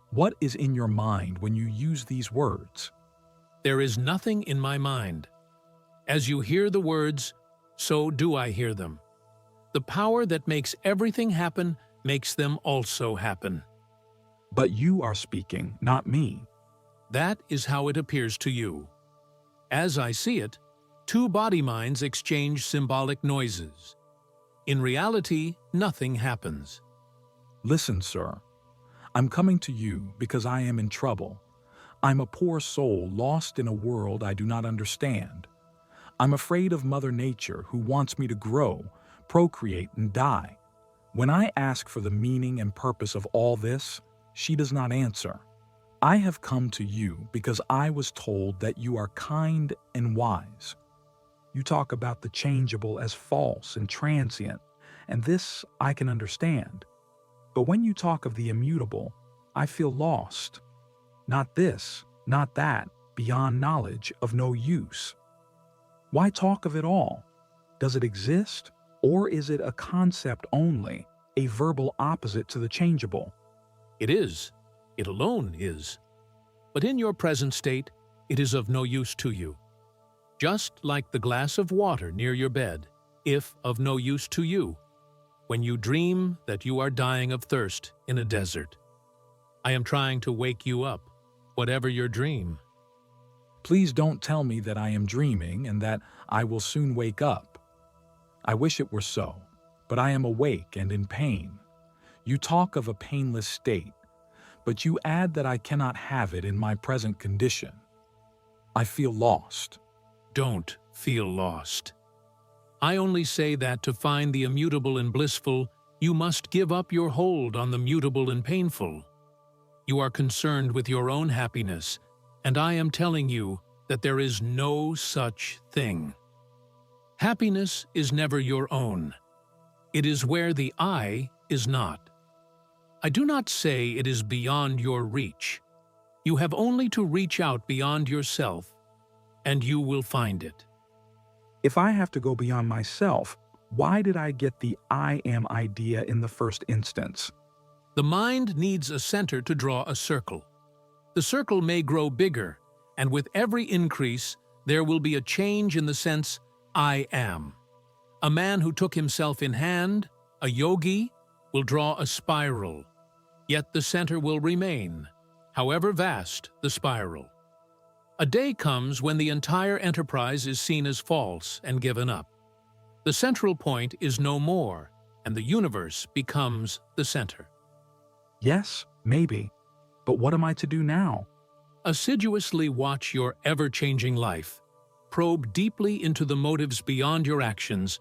What is in your mind when you use these words? There is nothing in my mind. As you hear the words, so do I hear them. The power that makes everything happen makes them also happen. But you are speaking, not me. That is how it appears to you. As I see it, two body minds exchange symbolic noises. In reality, nothing happens. Listen, sir. I'm coming to you because I am in trouble. I'm a poor soul lost in a world I do not understand. I'm afraid of Mother Nature, who wants me to grow, procreate, and die. When I ask for the meaning and purpose of all this, she does not answer. I have come to you because I was told that you are kind and wise. You talk about the changeable as false and transient, and this I can understand. But when you talk of the immutable, I feel lost. Not this, not that, beyond knowledge, of no use. Why talk of it all? Does it exist, or is it a concept only, a verbal opposite to the changeable? It is. It alone is. But in your present state, it is of no use to you. Just like the glass of water near your bed, if of no use to you, when you dream that you are dying of thirst in a desert. I am trying to wake you up, whatever your dream. Please don't tell me that I am dreaming and that I will soon wake up. I wish it were so, but I am awake and in pain. You talk of a painless state, but you add that I cannot have it in my present condition. I feel lost. Don't feel lost. I only say that to find the immutable and blissful, you must give up your hold on the mutable and painful. You are concerned with your own happiness, and I am telling you that there is no such thing. Happiness is never your own. It is where the I is not. I do not say it is beyond your reach. You have only to reach out beyond yourself, and you will find it. If I have to go beyond myself, why did I get the I am idea in the first instance? The mind needs a center to draw a circle. The circle may grow bigger, and with every increase, there will be a change in the sense I am. A man who took himself in hand, a yogi, will draw a spiral, yet the center will remain, however vast the spiral. A day comes when the entire enterprise is seen as false and given up. The central point is no more, and the universe becomes the center. Yes, maybe. But what am I to do now? Assiduously watch your ever-changing life. Probe deeply into the motives beyond your actions,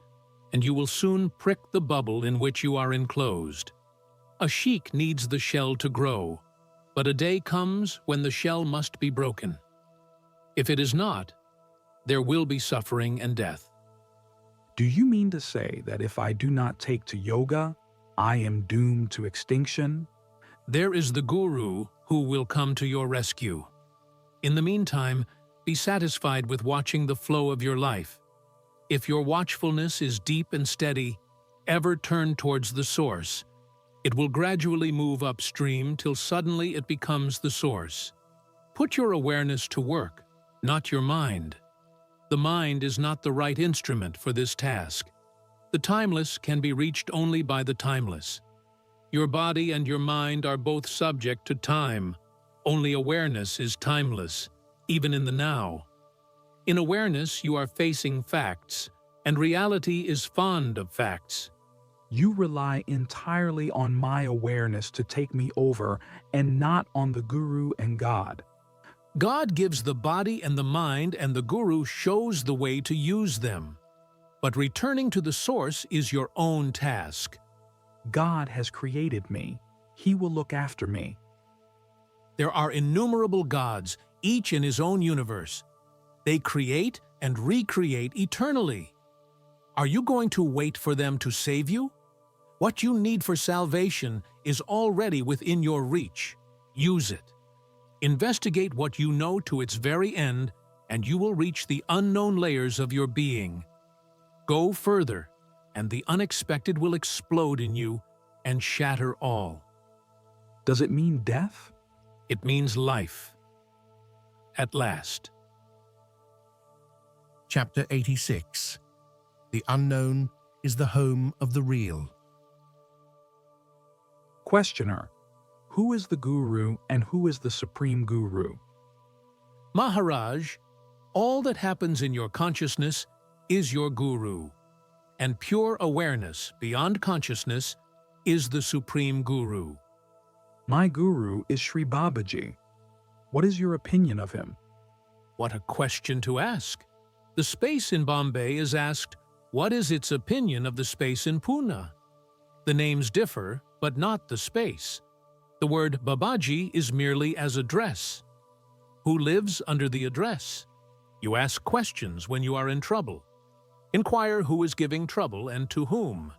and you will soon prick the bubble in which you are enclosed. A sheik needs the shell to grow, but a day comes when the shell must be broken. If it is not, there will be suffering and death. Do you mean to say that if I do not take to yoga, I am doomed to extinction? There is the guru who will come to your rescue. In the meantime, be satisfied with watching the flow of your life. If your watchfulness is deep and steady, ever turn towards the source. It will gradually move upstream till suddenly it becomes the source. Put your awareness to work, not your mind. The mind is not the right instrument for this task. The timeless can be reached only by the timeless. Your body and your mind are both subject to time. Only awareness is timeless, even in the now. In awareness, you are facing facts, and reality is fond of facts. You rely entirely on my awareness to take me over and not on the Guru and God. God gives the body and the mind, and the Guru shows the way to use them. But returning to the source is your own task. God has created me. He will look after me. There are innumerable gods, each in his own universe. They create and recreate eternally. Are you going to wait for them to save you? What you need for salvation is already within your reach. Use it. Investigate what you know to its very end, and you will reach the unknown layers of your being. Go further, and the unexpected will explode in you and shatter all. Does it mean death? It means life. At last. Chapter 86. The unknown is the home of the real. Questioner: who is the Guru and who is the Supreme Guru? Maharaj, all that happens in your consciousness is your Guru, and pure awareness beyond consciousness is the Supreme Guru. My Guru is Sri Babaji. What is your opinion of him? What a question to ask. The space in Bombay is asked, what is its opinion of the space in Pune? The names differ, but not the space. The word Babaji is merely as address. Who lives under the address? You ask questions when you are in trouble. Inquire who is giving trouble and to whom.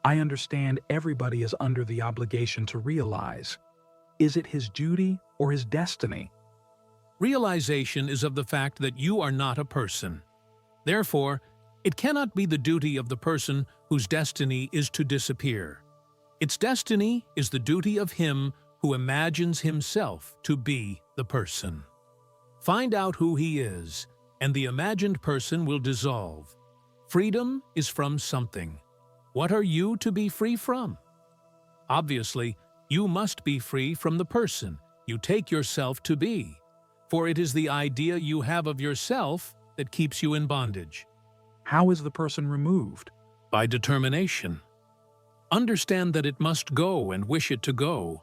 I understand everybody is under the obligation to realize. Is it his duty or his destiny? Realization is of the fact that you are not a person. Therefore, it cannot be the duty of the person whose destiny is to disappear. Its destiny is the duty of him who imagines himself to be the person. Find out who he is, and the imagined person will dissolve. Freedom is from something. What are you to be free from? Obviously, you must be free from the person you take yourself to be, for it is the idea you have of yourself that keeps you in bondage. How is the person removed? By determination. Understand that it must go and wish it to go.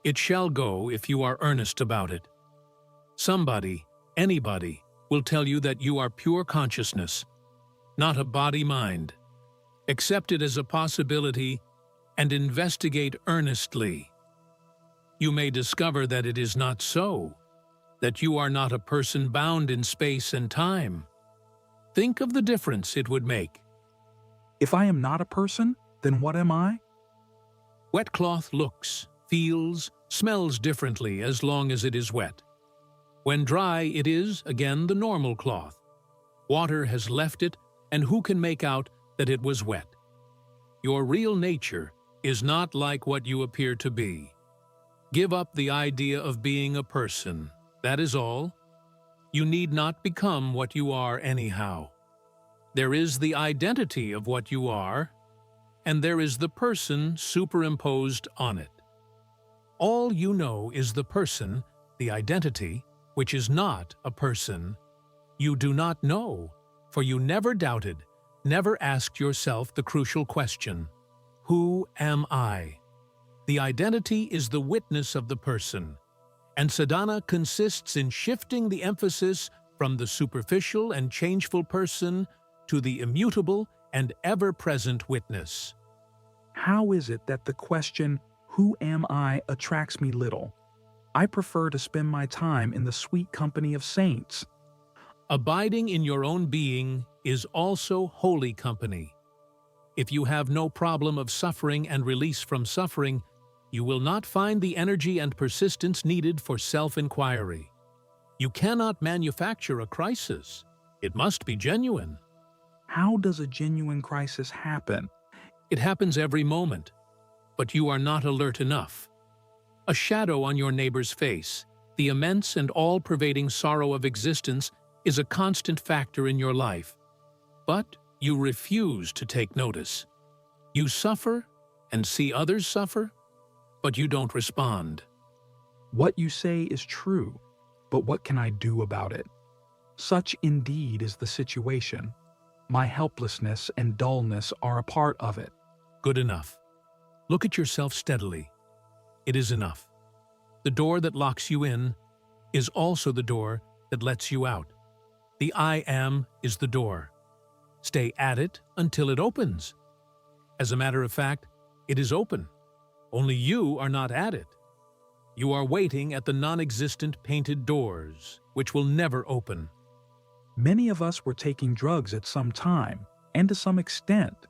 It shall go if you are earnest about it. Somebody, anybody, will tell you that you are pure consciousness, not a body-mind. Accept it as a possibility and investigate earnestly. You may discover that it is not so, that you are not a person bound in space and time. Think of the difference it would make. If I am not a person, then what am I? Wet cloth looks, feels, smells differently as long as it is wet. When dry, it is, again, the normal cloth. Water has left it, and who can make out that it was wet? Your real nature is not like what you appear to be. Give up the idea of being a person, that is all. You need not become what you are anyhow. There is the identity of what you are, and there is the person superimposed on it. All you know is the person, the identity, which is not a person. You do not know, for you never doubted, never asked yourself the crucial question, who am I? The identity is the witness of the person, and sadhana consists in shifting the emphasis from the superficial and changeful person to the immutable and ever-present witness. How is it that the question, who am I, attracts me little? I prefer to spend my time in the sweet company of saints. Abiding in your own being is also holy company. If you have no problem of suffering and release from suffering, you will not find the energy and persistence needed for self-inquiry. You cannot manufacture a crisis. It must be genuine. How does a genuine crisis happen? It happens every moment, but you are not alert enough. A shadow on your neighbor's face, the immense and all-pervading sorrow of existence, is a constant factor in your life. But you refuse to take notice. You suffer and see others suffer, but you don't respond. What you say is true, but what can I do about it? Such indeed is the situation. My helplessness and dullness are a part of it. Good enough. Look at yourself steadily. It is enough. The door that locks you in, is also the door that lets you out. The I am is the door. Stay at it until it opens. As a matter of fact, it is open. Only you are not at it. You are waiting at the non-existent painted doors, which will never open. Many of us were taking drugs at some time, and to some extent.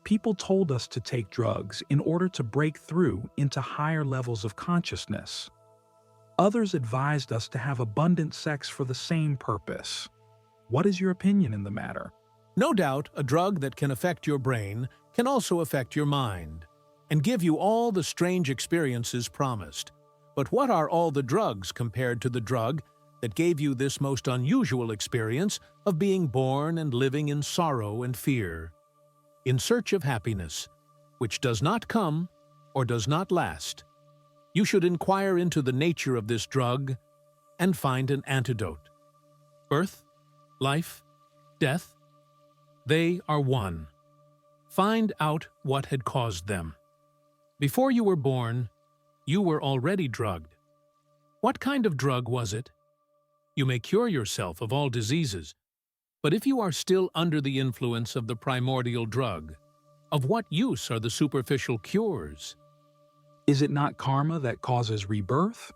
People told us to take drugs in order to break through into higher levels of consciousness. Others advised us to have abundant sex for the same purpose. What is your opinion in the matter? No doubt, a drug that can affect your brain can also affect your mind and give you all the strange experiences promised. But what are all the drugs compared to the drug that gave you this most unusual experience of being born and living in sorrow and fear, in search of happiness, which does not come or does not last? You should inquire into the nature of this drug and find an antidote. Birth, life, death, they are one. Find out what had caused them. Before you were born, you were already drugged. What kind of drug was it? You may cure yourself of all diseases, but if you are still under the influence of the primordial drug, of what use are the superficial cures? Is it not karma that causes rebirth?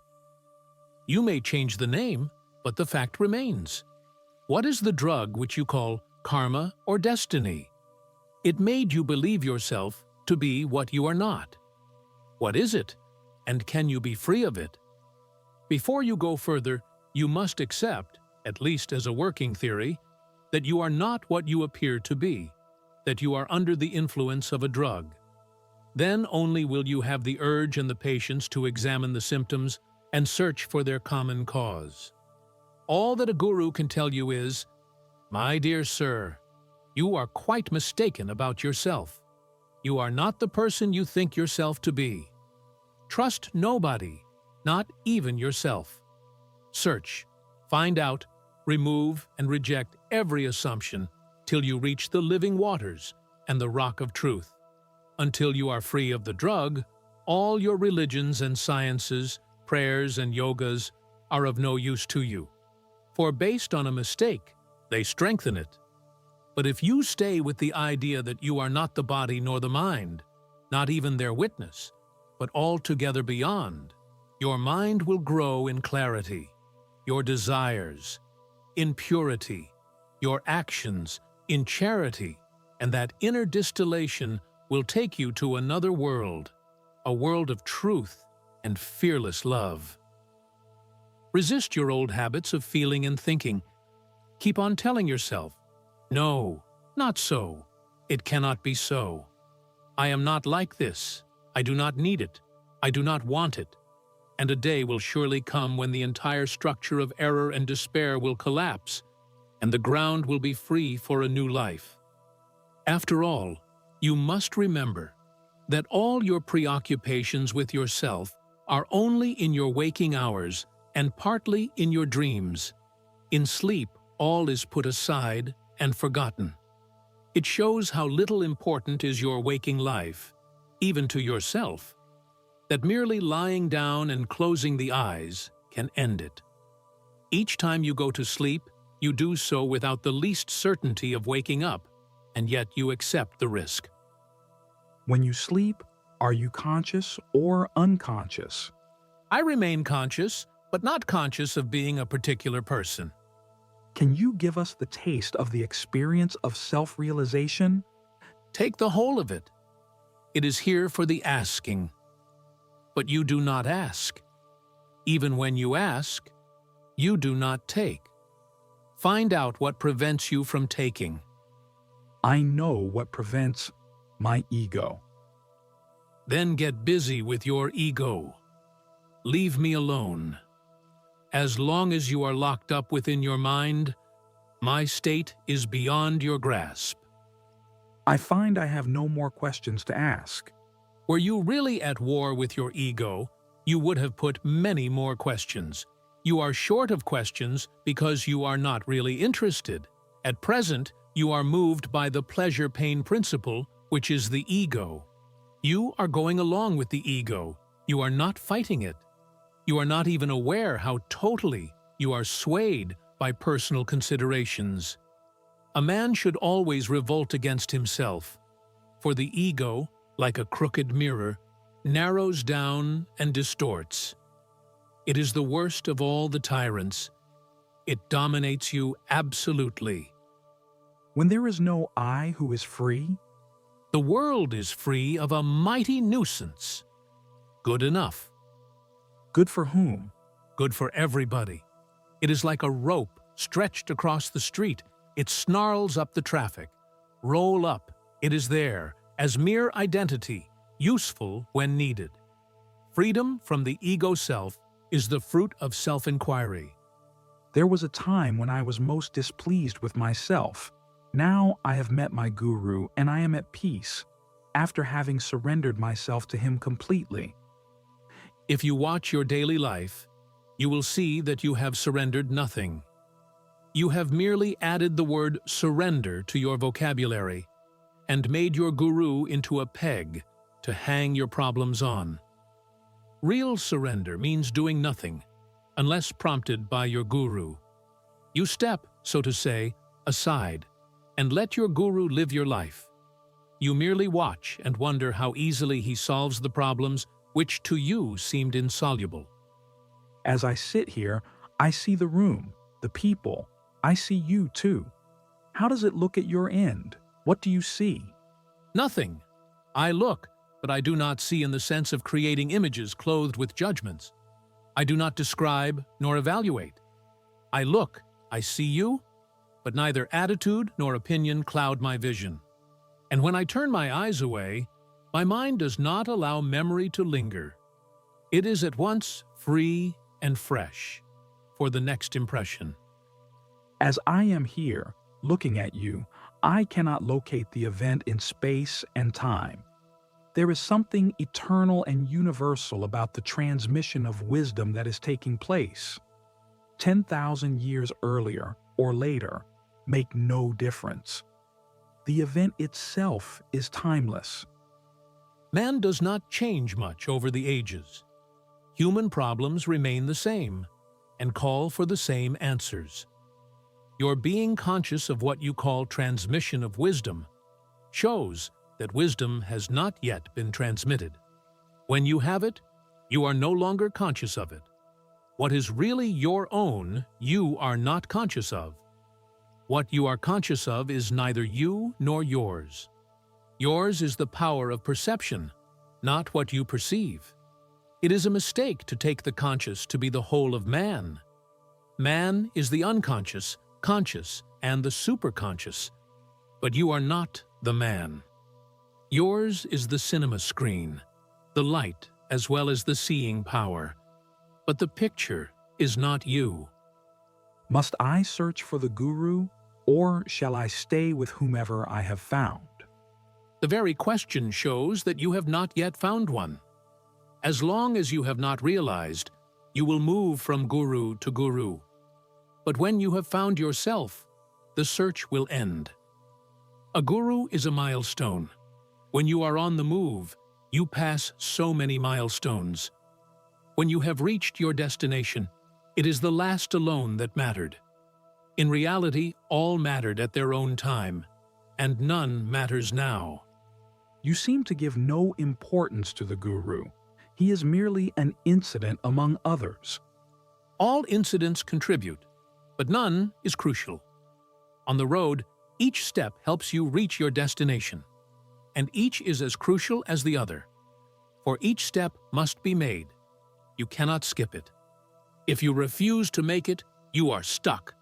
You may change the name, but the fact remains. What is the drug which you call karma or destiny? It made you believe yourself to be what you are not. What is it, and can you be free of it? Before you go further, you must accept, at least as a working theory, that you are not what you appear to be, that you are under the influence of a drug. Then only will you have the urge and the patience to examine the symptoms and search for their common cause. All that a guru can tell you is, "My dear sir, you are quite mistaken about yourself. You are not the person you think yourself to be. Trust nobody, not even yourself. Search, find out, remove, and reject every assumption till you reach the living waters and the rock of truth. Until you are free of the drug, all your religions and sciences, prayers and yogas are of no use to you. For based on a mistake, they strengthen it. But if you stay with the idea that you are not the body nor the mind, not even their witness, but altogether beyond, your mind will grow in clarity, your desires in purity, your actions in charity, and that inner distillation will take you to another world, a world of truth and fearless love. Resist your old habits of feeling and thinking. Keep on telling yourself, "No, not so. It cannot be so. I am not like this. I do not need it. I do not want it." And a day will surely come when the entire structure of error and despair will collapse, and the ground will be free for a new life. After all, you must remember that all your preoccupations with yourself are only in your waking hours and partly in your dreams. In sleep, all is put aside and forgotten. It shows how little important is your waking life, even to yourself, that merely lying down and closing the eyes can end it. Each time you go to sleep, you do so without the least certainty of waking up, and yet you accept the risk. When you sleep, are you conscious or unconscious? I remain conscious, but not conscious of being a particular person. Can you give us the taste of the experience of self-realization? Take the whole of it. It is here for the asking. But you do not ask. Even when you ask, you do not take. Find out what prevents you from taking. I know what prevents my ego. Then get busy with your ego. Leave me alone. As long as you are locked up within your mind, my state is beyond your grasp. I find I have no more questions to ask. Were you really at war with your ego, you would have put many more questions. You are short of questions because you are not really interested. At present, you are moved by the pleasure-pain principle, which is the ego. You are going along with the ego. You are not fighting it. You are not even aware how totally you are swayed by personal considerations. A man should always revolt against himself, for the ego, like a crooked mirror, narrows down and distorts. It is the worst of all the tyrants. It dominates you absolutely. When there is no I who is free, The world is free of a mighty nuisance. Good enough. good for whom? Good for everybody. It is like a rope stretched across the street. It snarls up the traffic. Roll up. It is there, as mere identity, useful when needed. Freedom from the ego self is the fruit of self-inquiry. There was a time when I was most displeased with myself. Now I have met my guru and I am at peace, after having surrendered myself to him completely. If you watch your daily life, you will see that you have surrendered nothing. You have merely added the word surrender to your vocabulary and made your guru into a peg to hang your problems on. Real surrender means doing nothing, unless prompted by your guru. You step, so to say, aside, and let your guru live your life. You merely watch and wonder how easily he solves the problems which to you seemed insoluble. As I sit here, I see the room, the people. I see you too. How does it look at your end? What do you see? Nothing. I look, but I do not see in the sense of creating images clothed with judgments. I do not describe nor evaluate. I look, I see you, but neither attitude nor opinion cloud my vision. And when I turn my eyes away, my mind does not allow memory to linger. It is at once free and fresh for the next impression. As I am here, looking at you, I cannot locate the event in space and time. There is something eternal and universal about the transmission of wisdom that is taking place. 10,000 years earlier or later make no difference. The event itself is timeless. Man does not change much over the ages. Human problems remain the same and call for the same answers. Your being conscious of what you call transmission of wisdom shows that wisdom has not yet been transmitted. When you have it, you are no longer conscious of it. What is really your own, you are not conscious of. What you are conscious of is neither you nor yours. Yours is the power of perception, not what you perceive. It is a mistake to take the conscious to be the whole of man. Man is the unconscious, conscious, and the superconscious, but you are not the man. Yours is the cinema screen, the light as well as the seeing power, but the picture is not you. Must I search for the guru, or shall I stay with whomever I have found? The very question shows that you have not yet found one. As long as you have not realized, you will move from guru to guru. But when you have found yourself, the search will end. A guru is a milestone. When you are on the move, you pass so many milestones. When you have reached your destination, it is the last alone that mattered. In reality, all mattered at their own time, and none matters now. You seem to give no importance to the guru. He is merely an incident among others. All incidents contribute, but none is crucial. On the road, each step helps you reach your destination, and each is as crucial as the other. For each step must be made. You cannot skip it. If you refuse to make it, you are stuck.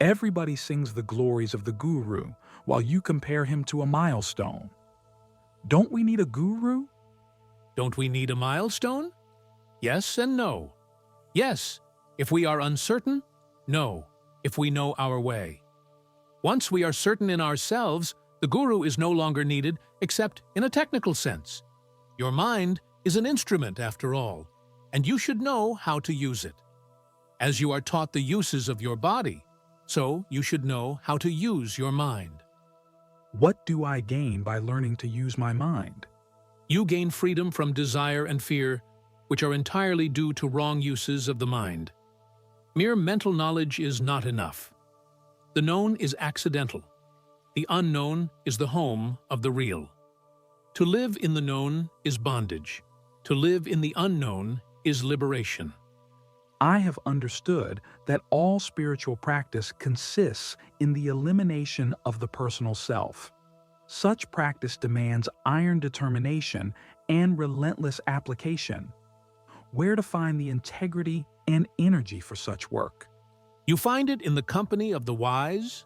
Everybody sings the glories of the guru, while you compare him to a milestone. Don't we need a guru? Don't we need a milestone? Yes and no. Yes, if we are uncertain. No, if we know our way. Once we are certain in ourselves, the guru is no longer needed except in a technical sense. Your mind is an instrument after all, and you should know how to use it. As you are taught the uses of your body, so you should know how to use your mind. What do I gain by learning to use my mind? You gain freedom from desire and fear which are entirely due to wrong uses of the mind. Mere mental knowledge is not enough. The known is accidental. The unknown is the home of the real. To live in the known is bondage. To live in the unknown is liberation. I have understood that all spiritual practice consists in the elimination of the personal self. Such practice demands iron determination and relentless application. Where to find the integrity and energy for such work? You find it in the company of the wise.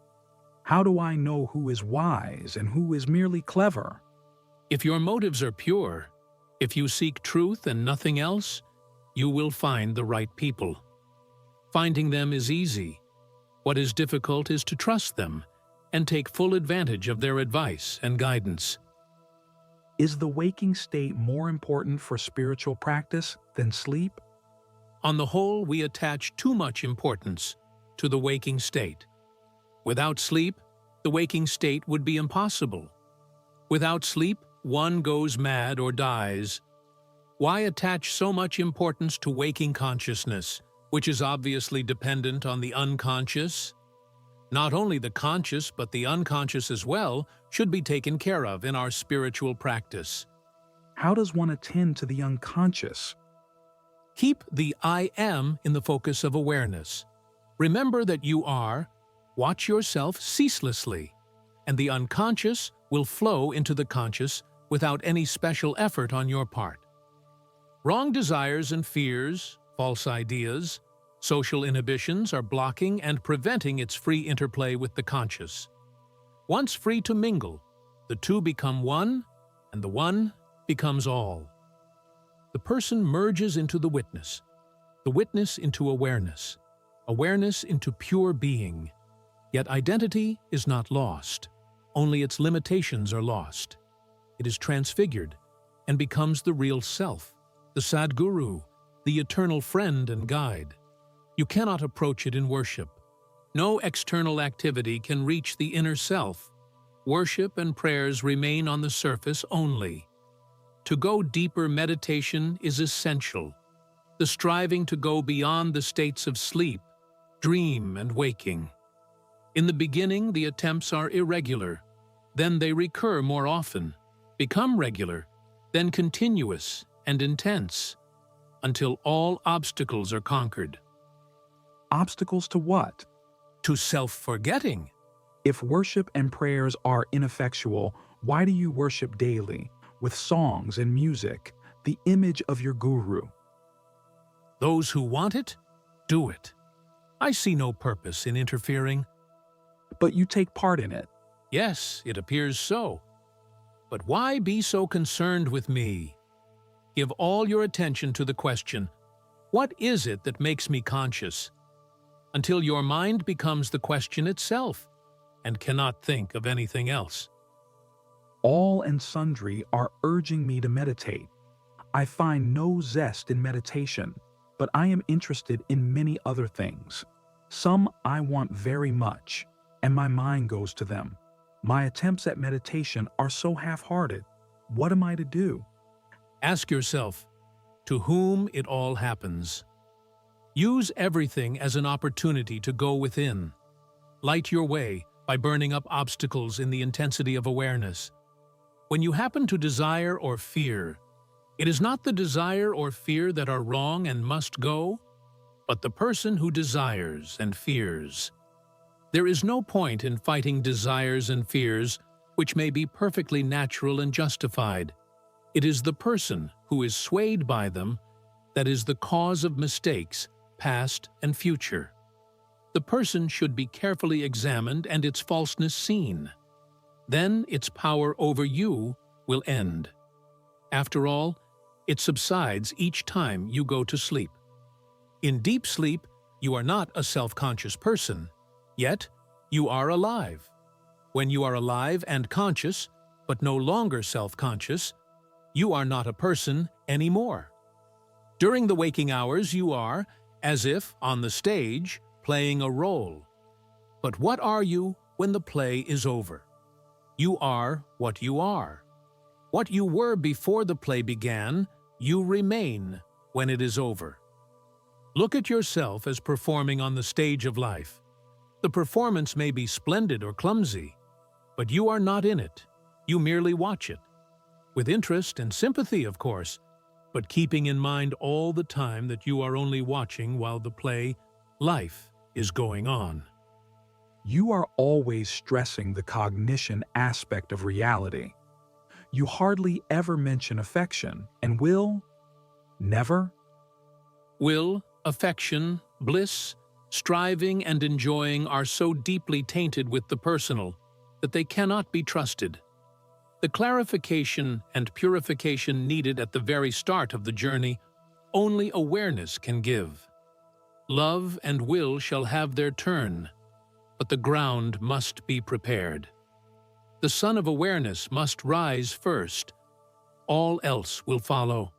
How do I know who is wise and who is merely clever? If your motives are pure, if you seek truth and nothing else, you will find the right people. Finding them is easy. What is difficult is to trust them and take full advantage of their advice and guidance. Is the waking state more important for spiritual practice than sleep? On the whole, we attach too much importance to the waking state. Without sleep, the waking state would be impossible. Without sleep, one goes mad or dies. Why attach so much importance to waking consciousness, which is obviously dependent on the unconscious? Not only the conscious, but the unconscious as well, should be taken care of in our spiritual practice. How does one attend to the unconscious? Keep the I am in the focus of awareness. Remember that you are. Watch yourself ceaselessly, and the unconscious will flow into the conscious without any special effort on your part. Wrong desires and fears, false ideas, social inhibitions are blocking and preventing its free interplay with the conscious. Once free to mingle, the two become one, and the one becomes all. The person merges into the witness into awareness, awareness into pure being. Yet identity is not lost, only its limitations are lost. It is transfigured and becomes the real self, the Sadguru, the eternal friend and guide. You cannot approach it in worship. No external activity can reach the inner self. Worship and prayers remain on the surface only. To go deeper, meditation is essential. The striving to go beyond the states of sleep, dream, and waking. In the beginning, the attempts are irregular. Then they recur more often, become regular, then continuous and intense, until all obstacles are conquered. Obstacles to what? To self-forgetting. If worship and prayers are ineffectual, why do you worship daily, with songs and music, the image of your guru? Those who want it, do it. I see no purpose in interfering. But you take part in it. Yes, it appears so. But why be so concerned with me? Give all your attention to the question, what is it that makes me conscious? Until your mind becomes the question itself and cannot think of anything else. All and sundry are urging me to meditate. I find no zest in meditation, but I am interested in many other things. Some I want very much, and my mind goes to them. My attempts at meditation are so half-hearted. What am I to do? Ask yourself, to whom it all happens. Use everything as an opportunity to go within. Light your way by burning up obstacles in the intensity of awareness. When you happen to desire or fear, it is not the desire or fear that are wrong and must go, but the person who desires and fears. There is no point in fighting desires and fears which may be perfectly natural and justified. It is the person who is swayed by them that is the cause of mistakes, past and future. The person should be carefully examined and its falseness seen. Then its power over you will end. After all, it subsides each time you go to sleep. In deep sleep, you are not a self-conscious person, yet you are alive. When you are alive and conscious, but no longer self-conscious, you are not a person anymore. During the waking hours, you are, as if on the stage, playing a role. But what are you when the play is over? You are what you are. What you were before the play began, you remain, when it is over. Look at yourself as performing on the stage of life. The performance may be splendid or clumsy, but you are not in it. You merely watch it. With interest and sympathy, of course, but keeping in mind all the time that you are only watching while the play, life, is going on. You are always stressing the cognition aspect of reality. You hardly ever mention affection, and will? Never? Will, affection, bliss, striving and enjoying are so deeply tainted with the personal that they cannot be trusted. The clarification and purification needed at the very start of the journey, only awareness can give. Love and will shall have their turn, but the ground must be prepared. The sun of awareness must rise first. All else will follow.